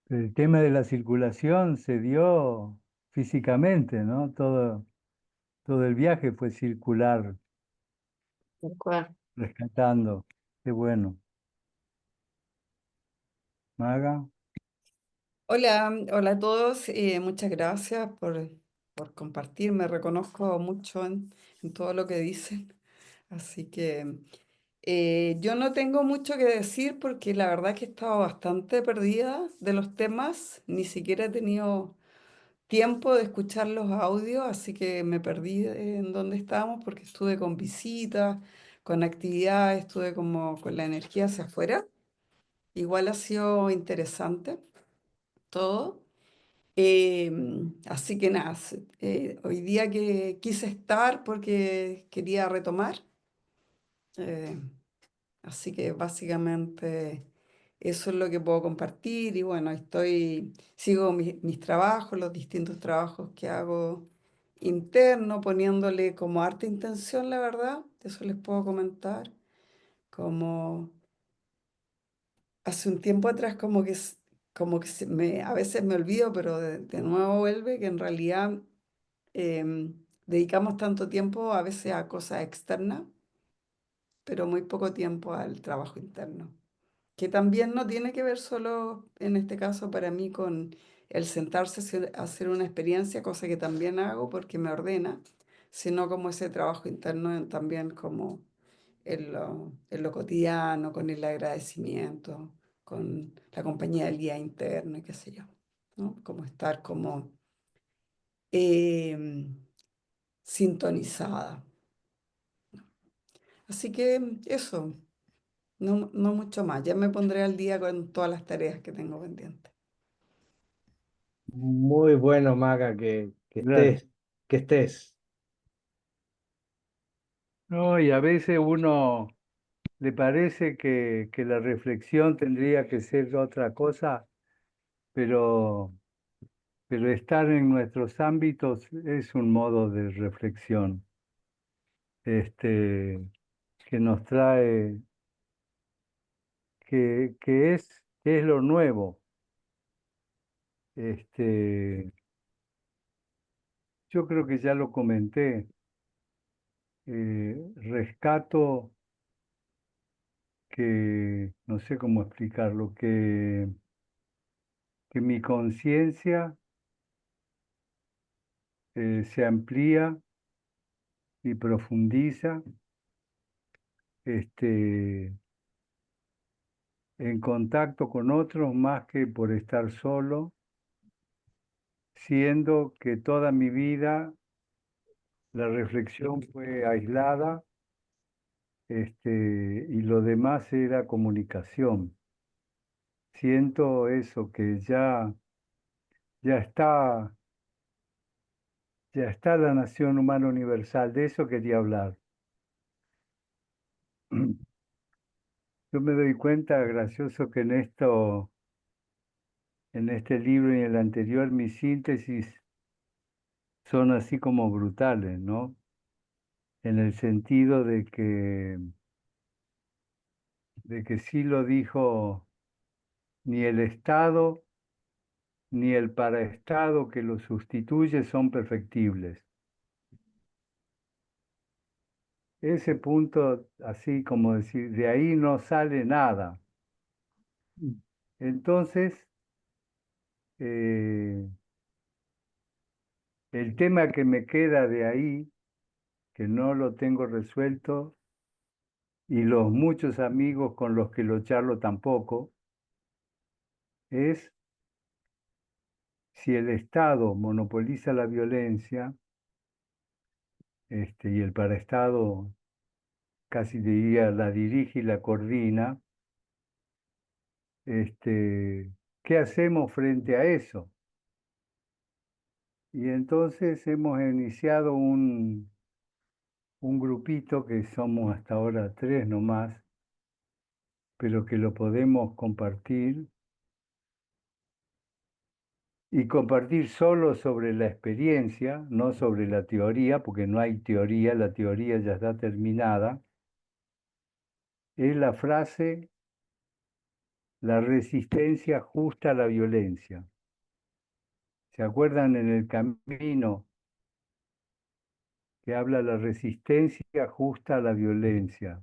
El tema de la circulación se dio físicamente, ¿no? Todo el viaje fue circular, Tal cual. rescatando. Qué bueno. Maga, Hola, hola a todos. Muchas gracias por compartir. Me reconozco mucho en todo lo que dicen. Así que yo no tengo mucho que decir porque la verdad que he estado bastante perdida de los temas. Ni siquiera he tenido tiempo de escuchar los audios, así que me perdí en dónde estábamos porque estuve con visitas, con actividades, estuve como con la energía hacia afuera. Igual ha sido interesante todo. Así que nada, hoy día que quise estar porque quería retomar, eh, así que básicamente eso es lo que puedo compartir y bueno, sigo mis trabajos, los distintos trabajos que hago interno, poniéndole como harta intención, la verdad, eso les puedo comentar, como hace un tiempo atrás como que a veces me olvido, pero de nuevo vuelve que en realidad dedicamos tanto tiempo a veces a cosas externas, pero muy poco tiempo al trabajo interno, que también no tiene que ver solo, en este caso para mí, con el sentarse a hacer una experiencia, cosa que también hago porque me ordena, sino como ese trabajo interno también como en lo cotidiano, con el agradecimiento, con la compañía del día interno y qué sé yo, ¿no? Como estar como em, sintonizada. Así que eso, no mucho más. Ya me pondré al día con todas las tareas que tengo pendientes. Muy bueno, Maga, que gracias. estés. No, y a veces uno le parece que la reflexión tendría que ser otra cosa, pero, pero estar en nuestros ámbitos es un modo de reflexión, este, que nos trae, que es lo nuevo. Yo creo que ya lo comenté, rescato que, no sé cómo explicarlo, que mi conciencia se amplía y profundiza este, en contacto con otros más que por estar solo, siendo que toda mi vida la reflexión fue aislada, y lo demás era comunicación. Siento eso, que ya está, ya está la nación humana universal, de eso quería hablar. Yo me doy cuenta, gracioso, que en este libro y en el anterior, mis síntesis son así como brutales, ¿no? En el sentido de que sí lo dijo ni el Estado ni el paraestado que lo sustituye son perfectibles. Ese punto, así como decir, de ahí no sale nada. Entonces, eh, el tema que me queda de ahí, que no lo tengo resuelto, y los muchos amigos con los que lo charlo tampoco, es si el Estado monopoliza la violencia, y el paraestado casi diría la dirige y la coordina. ¿Qué hacemos frente a eso? Y entonces hemos iniciado un grupito que somos hasta ahora 3 nomás, pero que lo podemos compartir y compartir solo sobre la experiencia, no sobre la teoría, porque no hay teoría, la teoría ya está terminada. Es la frase, la resistencia justa a la violencia. ¿Se acuerdan en el camino que habla la resistencia justa a la violencia?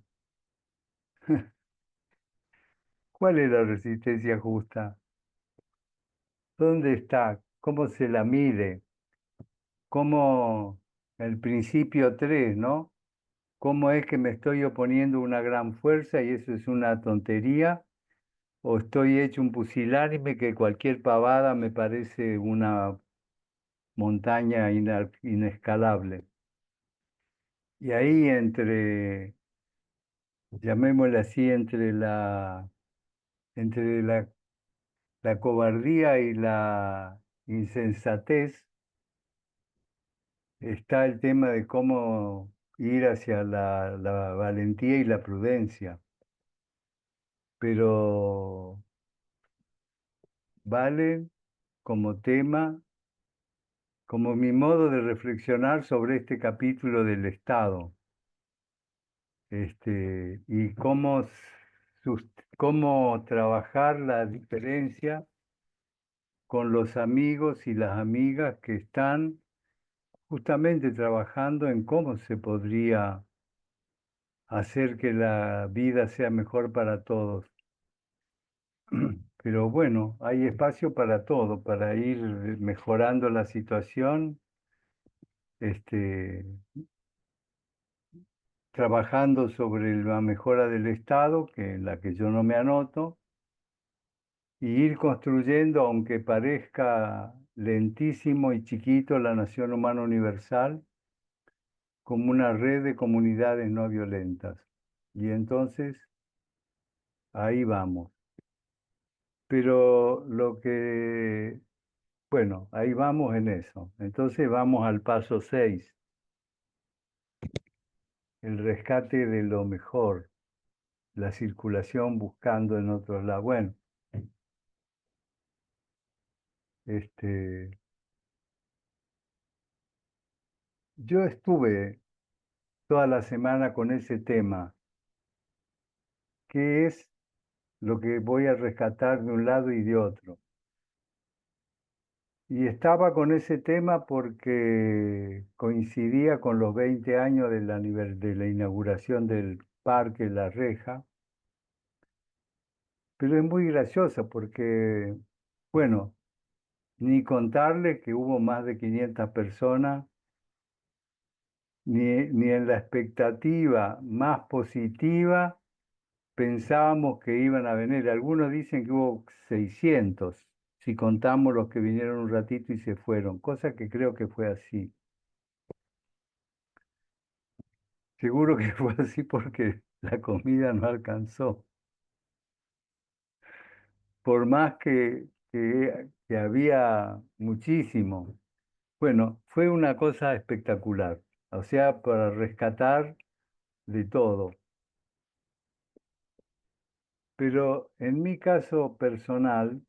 ¿Cuál es la resistencia justa? ¿Dónde está? ¿Cómo se la mide? ¿Cómo el principio 3, ¿no? ¿Cómo es que me estoy oponiendo a una gran fuerza y eso es una tontería? ¿O estoy hecho un pusilánime que cualquier pavada me parece una montaña inescalable? Y ahí llamémosle así, entre la cobardía y la insensatez, está el tema de cómo ir hacia la valentía y la prudencia. Pero vale como tema, como mi modo de reflexionar sobre este capítulo del Estado, y cómo trabajar la diferencia con los amigos y las amigas que están justamente trabajando en cómo se podría hacer que la vida sea mejor para todos. Pero bueno, hay espacio para todo, para ir mejorando la situación, trabajando sobre la mejora del Estado, que en la que yo no me anoto, y ir construyendo, aunque parezca lentísimo y chiquito, la nación humana universal como una red de comunidades no violentas. Y entonces, ahí vamos. Pero bueno, ahí vamos en eso. Entonces vamos al paso 6, el rescate de lo mejor, la circulación buscando en otros lados. Bueno, yo estuve toda la semana con ese tema, que es lo que voy a rescatar de un lado y de otro. Y estaba con ese tema porque coincidía con los 20 años de la inauguración del Parque La Reja, pero es muy graciosa porque, bueno, ni contarle que hubo más de 500 personas, ni en la expectativa más positiva pensábamos que iban a venir. Algunos dicen que hubo 600, si contamos los que vinieron un ratito y se fueron, cosa que creo que fue así. Seguro que fue así porque la comida no alcanzó. Por más que había muchísimo. Bueno, fue una cosa espectacular. O sea, para rescatar de todo. Pero en mi caso personal,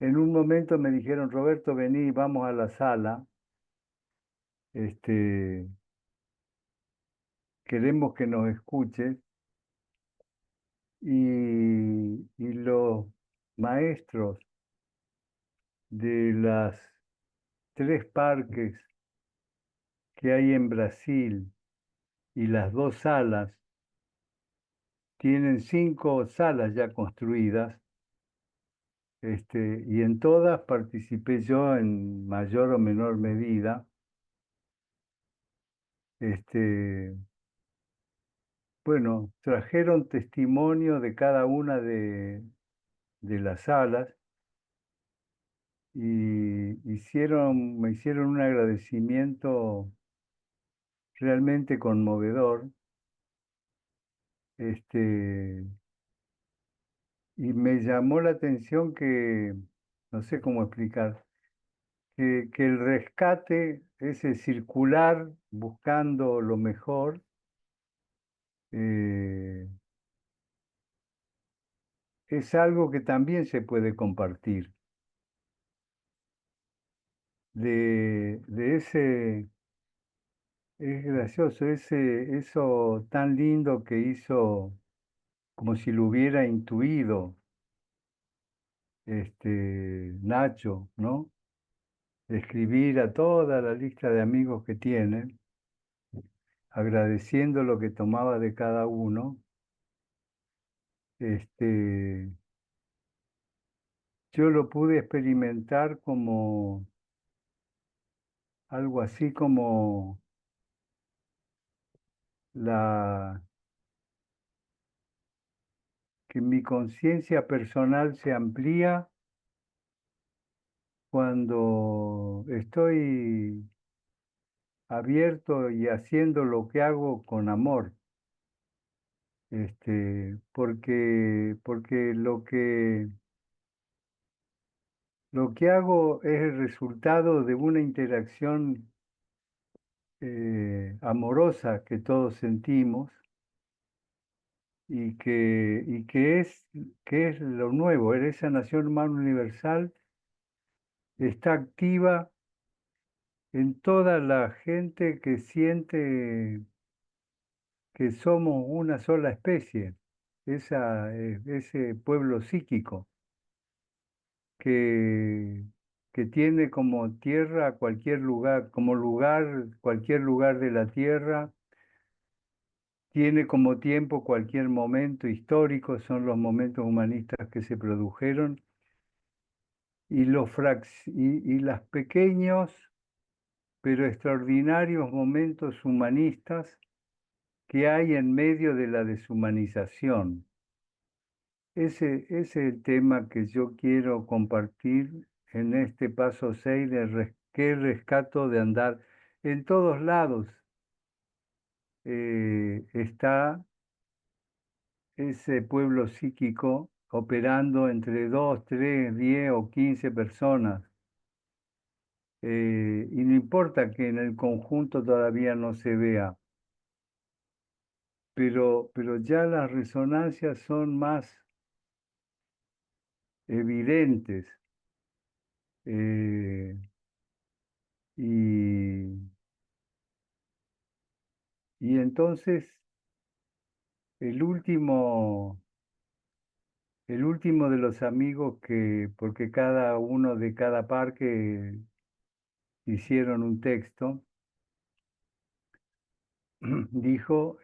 en un momento me dijeron, Roberto, vení, vamos a la sala. Queremos que nos escuches. Y los maestros de las 3 parques que hay en Brasil y las 2 salas, tienen 5 salas ya construidas, y en todas participé yo en mayor o menor medida. Bueno, trajeron testimonio de cada una de las salas y me hicieron un agradecimiento realmente conmovedor. Y me llamó la atención que, no sé cómo explicar, que el rescate, ese circular buscando lo mejor, eh, es algo que también se puede compartir. De ese, es gracioso, eso tan lindo que hizo, como si lo hubiera intuido Nacho, ¿no? De escribir a toda la lista de amigos que tiene, agradeciendo lo que tomaba de cada uno. Yo lo pude experimentar como algo así como la que mi conciencia personal se amplía cuando estoy abierto y haciendo lo que hago con amor. Porque lo que hago es el resultado de una interacción amorosa que todos sentimos que es lo nuevo. Esa nación humana universal está activa en toda la gente que siente que somos una sola especie, ese pueblo psíquico que, que tiene como tierra cualquier lugar, como lugar cualquier lugar de la tierra, tiene como tiempo cualquier momento histórico, son los momentos humanistas que se produjeron, y los pequeños pero extraordinarios momentos humanistas que hay en medio de la deshumanización. Ese es el tema que yo quiero compartir en este paso 6 de qué rescato de andar. En todos lados está ese pueblo psíquico operando entre 2, 3, 10 o 15 personas. Y no importa que en el conjunto todavía no se vea, pero ya las resonancias son más evidentes. eh, y, y entonces el último, el último de los amigos porque cada uno de cada parque hicieron un texto, dijo,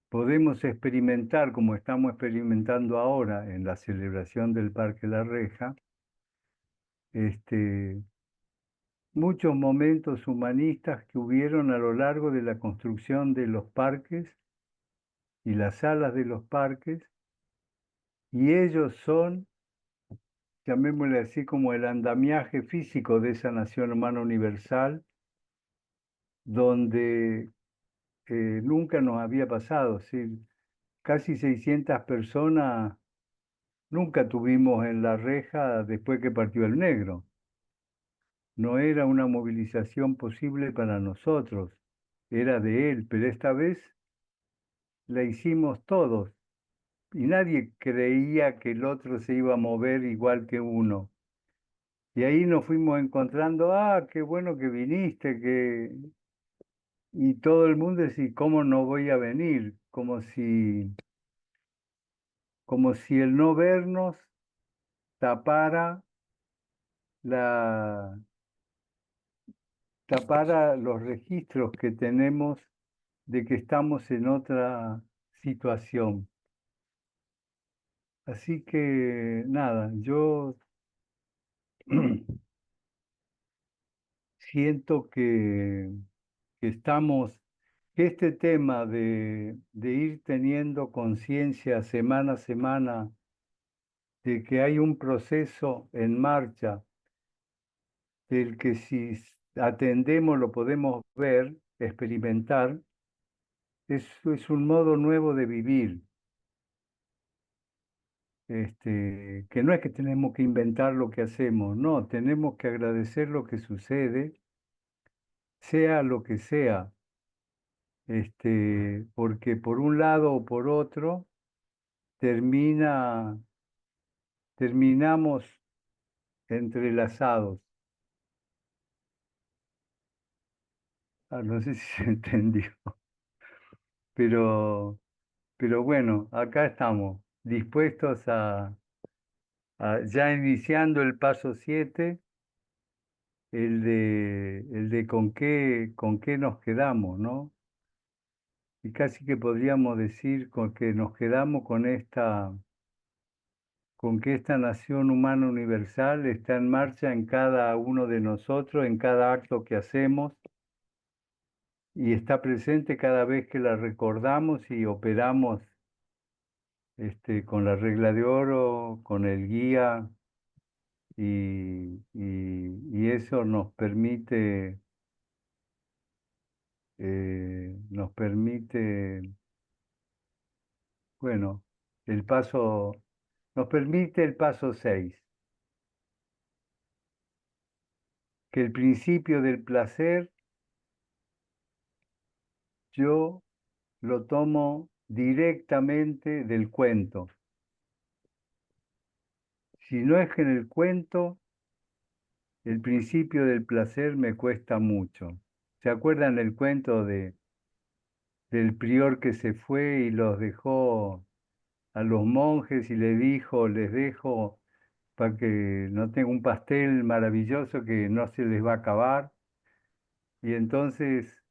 podemos experimentar como estamos experimentando ahora en la celebración del Parque La Reja, muchos momentos humanistas que hubieron a lo largo de la construcción de los parques y las salas de los parques, y ellos son, llamémosle así, como el andamiaje físico de esa nación humana universal, donde nunca nos había pasado, ¿sí? Casi 600 personas nunca tuvimos en La Reja después que partió el negro. No era una movilización posible para nosotros, era de él, pero esta vez la hicimos todos y nadie creía que el otro se iba a mover igual que uno. Y ahí nos fuimos encontrando, qué bueno que viniste, y todo el mundo decía, ¿cómo no voy a venir? Como si el no vernos tapara la, tapara los registros que tenemos de que estamos en otra situación. Así que nada, yo siento que estamos, que este tema de ir teniendo conciencia semana a semana de que hay un proceso en marcha del que si atendemos lo podemos ver, experimentar, es un modo nuevo de vivir. Que no es que tenemos que inventar lo que hacemos, no, tenemos que agradecer lo que sucede, sea lo que sea, porque por un lado o por otro terminamos entrelazados. No sé si se entendió, pero, pero bueno, acá estamos, dispuestos ya iniciando el paso 7, el de con qué nos quedamos, ¿no? Y casi que podríamos decir que nos quedamos con que esta nación humana universal está en marcha en cada uno de nosotros, en cada acto que hacemos, y está presente cada vez que la recordamos y operamos con la regla de oro, con el guía, y eso nos permite, bueno, nos permite el paso 6, que el principio del placer yo lo tomo directamente del cuento. Si no es que en el cuento, el principio del placer me cuesta mucho. ¿Se acuerdan del cuento del prior que se fue y los dejó a los monjes y les dejo para que no tenga un pastel maravilloso que no se les va a acabar? Y entonces,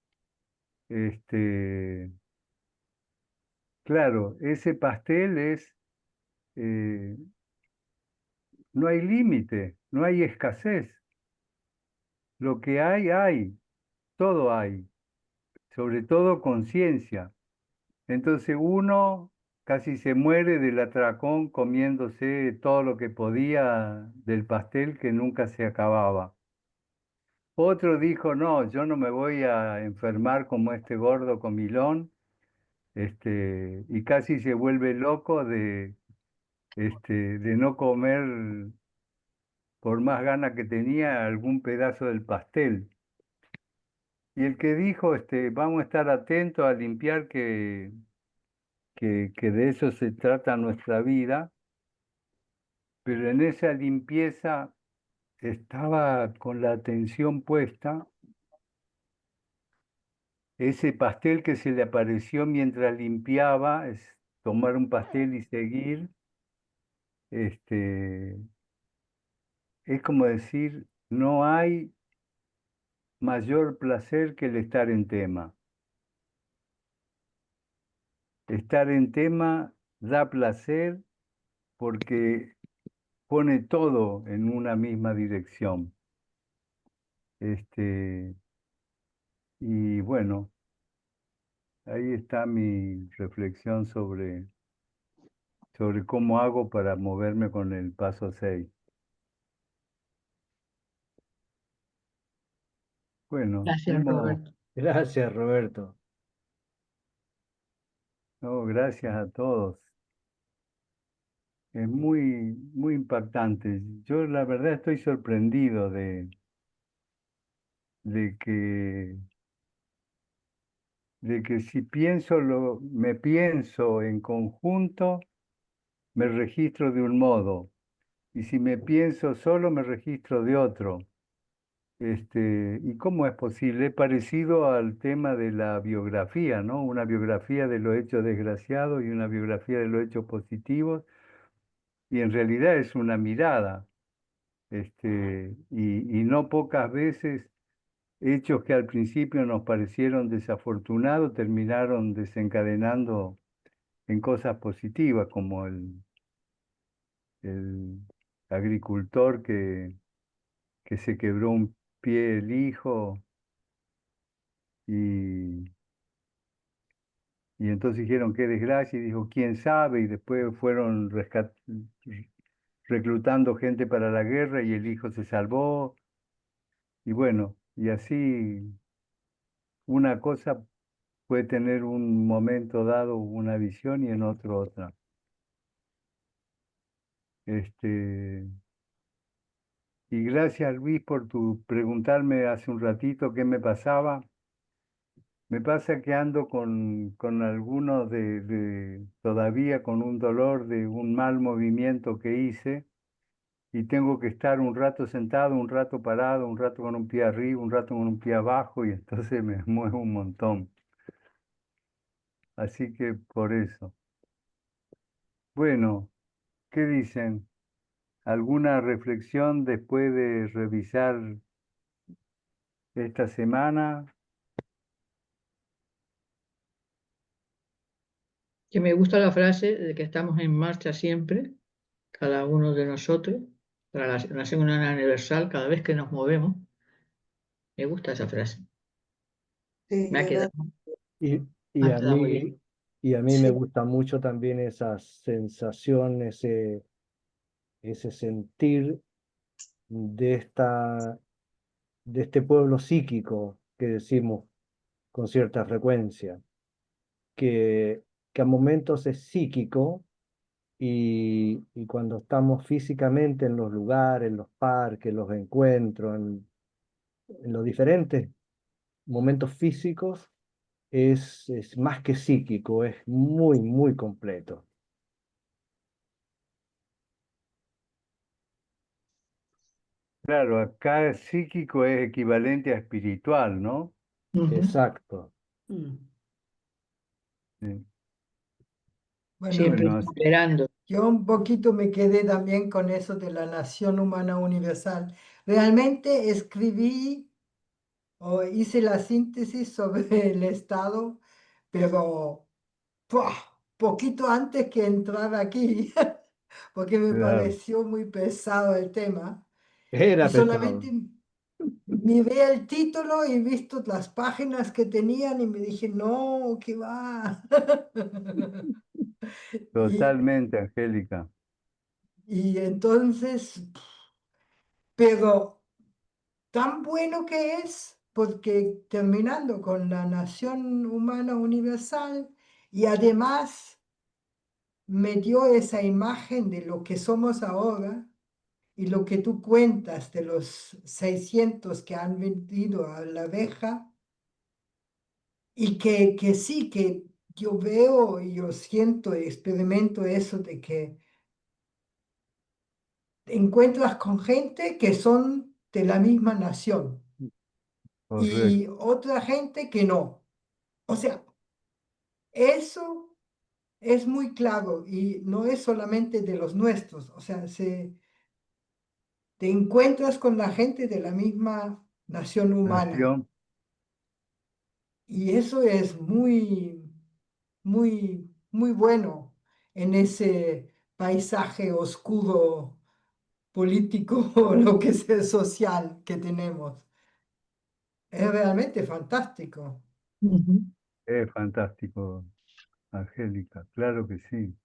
claro, ese pastel eh, no hay límite, no hay escasez. Lo que hay, todo hay, sobre todo conciencia. Entonces uno casi se muere del atracón comiéndose todo lo que podía del pastel que nunca se acababa. Otro dijo, no, yo no me voy a enfermar como este gordo comilón, y casi se vuelve loco de no comer, por más ganas que tenía, algún pedazo del pastel. Y el que dijo, vamos a estar atentos a limpiar que de eso se trata nuestra vida, pero en esa limpieza estaba con la atención puesta ese pastel que se le apareció mientras limpiaba, es tomar un pastel y seguir, este, es como decir, no hay mayor placer que el estar en tema. Estar en tema da placer porque pone todo en una misma dirección. Y bueno, ahí está mi reflexión sobre cómo hago para moverme con el paso 6. Bueno, Gracias, Roberto. Gracias, Roberto. no, gracias a todos. Es muy, muy impactante. Yo la verdad estoy sorprendido de que, de que si me pienso en conjunto, me registro de un modo. Y si me pienso solo, me registro de otro. ¿Y cómo es posible? Es parecido al tema de la biografía, ¿no? Una biografía de los hechos desgraciados y una biografía de los hechos positivos, y en realidad es una mirada, y no pocas veces hechos que al principio nos parecieron desafortunados terminaron desencadenando en cosas positivas, como el agricultor que se quebró un pie el hijo y entonces dijeron qué desgracia, y dijo quién sabe, y después fueron reclutando gente para la guerra y el hijo se salvó. Y bueno, y así una cosa puede tener un momento dado una visión y en otro otra. Este, y gracias Luis por tu preguntarme hace un ratito qué me pasaba. Me pasa que ando con algunos todavía con un dolor de un mal movimiento que hice y tengo que estar un rato sentado, un rato parado, un rato con un pie arriba, un rato con un pie abajo y entonces me muevo un montón. Así que por eso. Bueno, ¿qué dicen? ¿Alguna reflexión después de revisar esta semana? Que me gusta la frase de que estamos en marcha siempre, cada uno de nosotros, para la Nación Universal, cada vez que nos movemos. Me gusta esa frase. Sí, Me ha yo quedado, Y, me y ha a quedado muy bien. mí, y a mí me sí, gusta mucho también esa sensación, ese sentir de de este pueblo psíquico que decimos con cierta frecuencia, que, que a momentos es psíquico y cuando estamos físicamente en los lugares, en los parques, los encuentros, en los diferentes momentos físicos, es más que psíquico, es muy, muy completo. Claro, acá psíquico es equivalente a espiritual, ¿no? Ujú. Exacto. Mm. Sí. Bueno, Siempre Bueno, esperando. yo un poquito me quedé también con eso de la nación humana universal. Realmente escribí o hice la síntesis sobre el Estado, pero ¡pua! Poquito antes que entrar aquí, porque me claro, pareció muy pesado el tema. Y Era pesado. solamente miré el título y visto las páginas que tenían y me dije, no, ¿qué va? Y, totalmente, Angélica. y entonces, pero tan bueno que es, porque terminando con la nación humana universal y además me dio esa imagen de lo que somos ahora y lo que tú cuentas de los 600 que han vendido a la abeja y que sí, que yo veo y yo siento y experimento eso de que encuentras con gente que son de la misma nación y Correcto. otra gente que no. O sea, eso es muy claro y no es solamente de los nuestros. O sea, te encuentras con la gente de la misma nación humana Nación, y eso es muy, muy, muy bueno en ese paisaje oscuro político o lo que sea social que tenemos. Es realmente fantástico. Ujú. es fantástico, Angélica, claro que sí.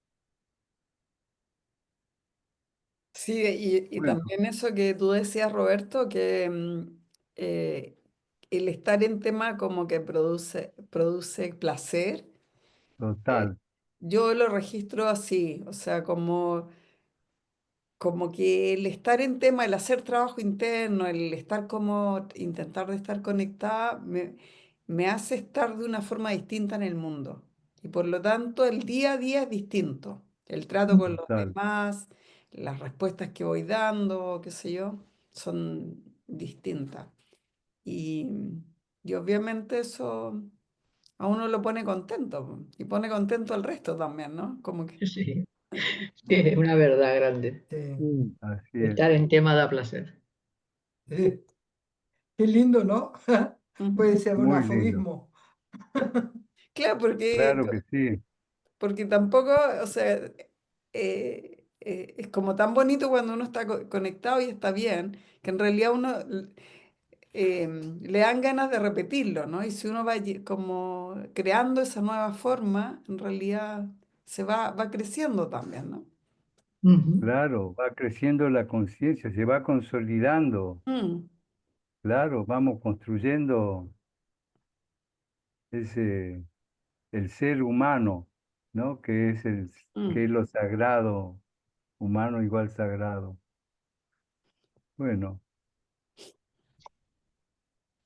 Sí, y Bueno, también eso que tú decías, Roberto, que el estar en tema como que produce placer, eh, total, yo lo registro así, o sea, como que el estar en tema, el hacer trabajo interno, el estar como, intentar de estar conectada, me hace estar de una forma distinta en el mundo. Y por lo tanto, el día a día es distinto. El trato con los total. demás, las respuestas que voy dando, qué sé yo, son distintas. Y, y obviamente eso a uno lo pone contento po, y pone contento al resto también, ¿no? Como que... Sí, sí, es una verdad grande. Sí, Mm. Así es, Estar en tema da placer. sí. Qué lindo, ¿no? Ujú. Puede ser un muy lindo, aforismo. Claro, claro que sí, porque tampoco, o sea, es como tan bonito cuando uno está conectado y está bien, que en realidad uno le dan ganas de repetirlo, ¿no? Y si uno va como creando esa nueva forma, en realidad va creciendo también, ¿no? Ujú. Claro, va creciendo la conciencia, se va consolidando. Mm, Claro, vamos construyendo ese, el ser humano, ¿no? Que es que es mm. lo sagrado, humano igual sagrado. Bueno,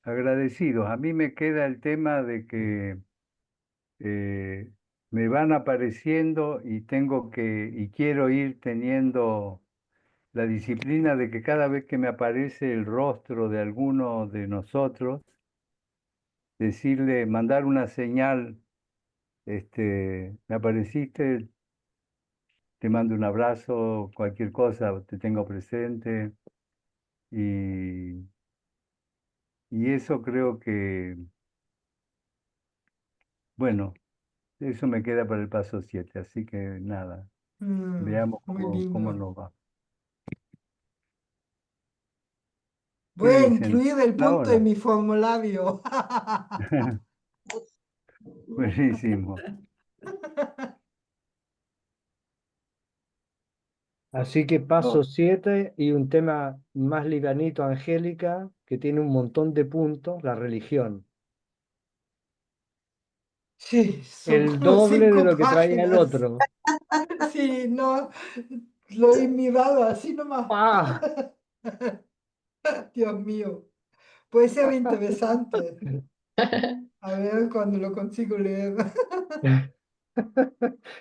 agradecidos. A mí me queda el tema de que eh, me van apareciendo y y quiero ir teniendo la disciplina de que cada vez que me aparece el rostro de alguno de nosotros, decirle, mandar una señal, me apareciste, te mando un abrazo, cualquier cosa, te tengo presente. Y, y eso creo que, bueno, eso me queda para el paso 7, así que nada, veamos Muy cómo lindo. nos va. ¿Qué Voy a dicen incluir el punto en ahora? mi formulario. Buenísimo. Así que No, paso 7 y un tema más livianito, Angélica, que tiene un montón de puntos, la religión. Sí, son El como doble de 5 lo que traía el páginas. otro. Sí, no, lo he mirado así nomás. ¡Ah! Dios mío, puede ser interesante. A ver cuando lo consigo leer.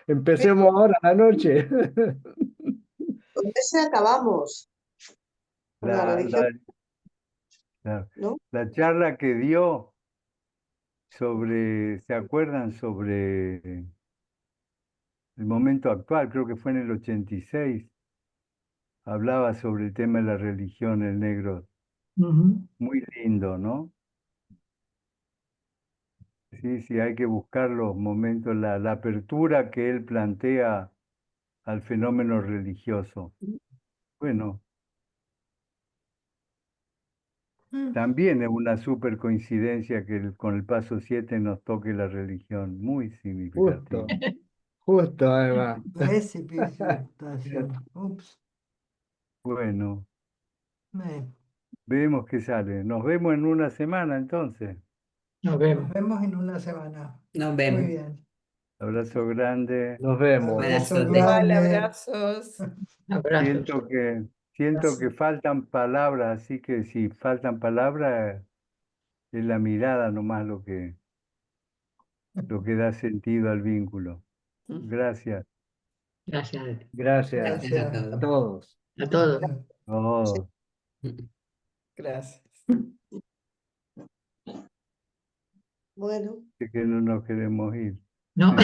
Empecemos ahora la noche. Con ese acabamos, con la la, religión, la, la, ¿no? la charla que dio ¿se acuerdan? Sobre el momento actual, creo que fue en el 86, hablaba sobre el tema de la religión, el negro. Ujú. Muy lindo, ¿no? Sí, sí, hay que buscar los momentos, la apertura que él plantea al fenómeno religioso. Bueno, también es una super coincidencia que con el paso 7 nos toque la religión, muy Justo, significativo. justo además. Precipitación. Ups. Bueno, Eh, veremos qué sale. Nos vemos en una semana entonces. Nos Nos vemos. vemos en una semana. Nos Muy vemos. bien. Abrazo grande. Nos vemos. Abrazo Abrazote. Igual, grande. abrazos. Abrazos. Siento que faltan palabras, así que si faltan palabras, es la mirada nomás lo que da sentido al vínculo. Mm, Gracias. Gracias Gracias Gracias a Gracias. a todos. todos. a todos. Oh, Gracias. Bueno, sé que no nos queremos ir. ¿No? ¿no?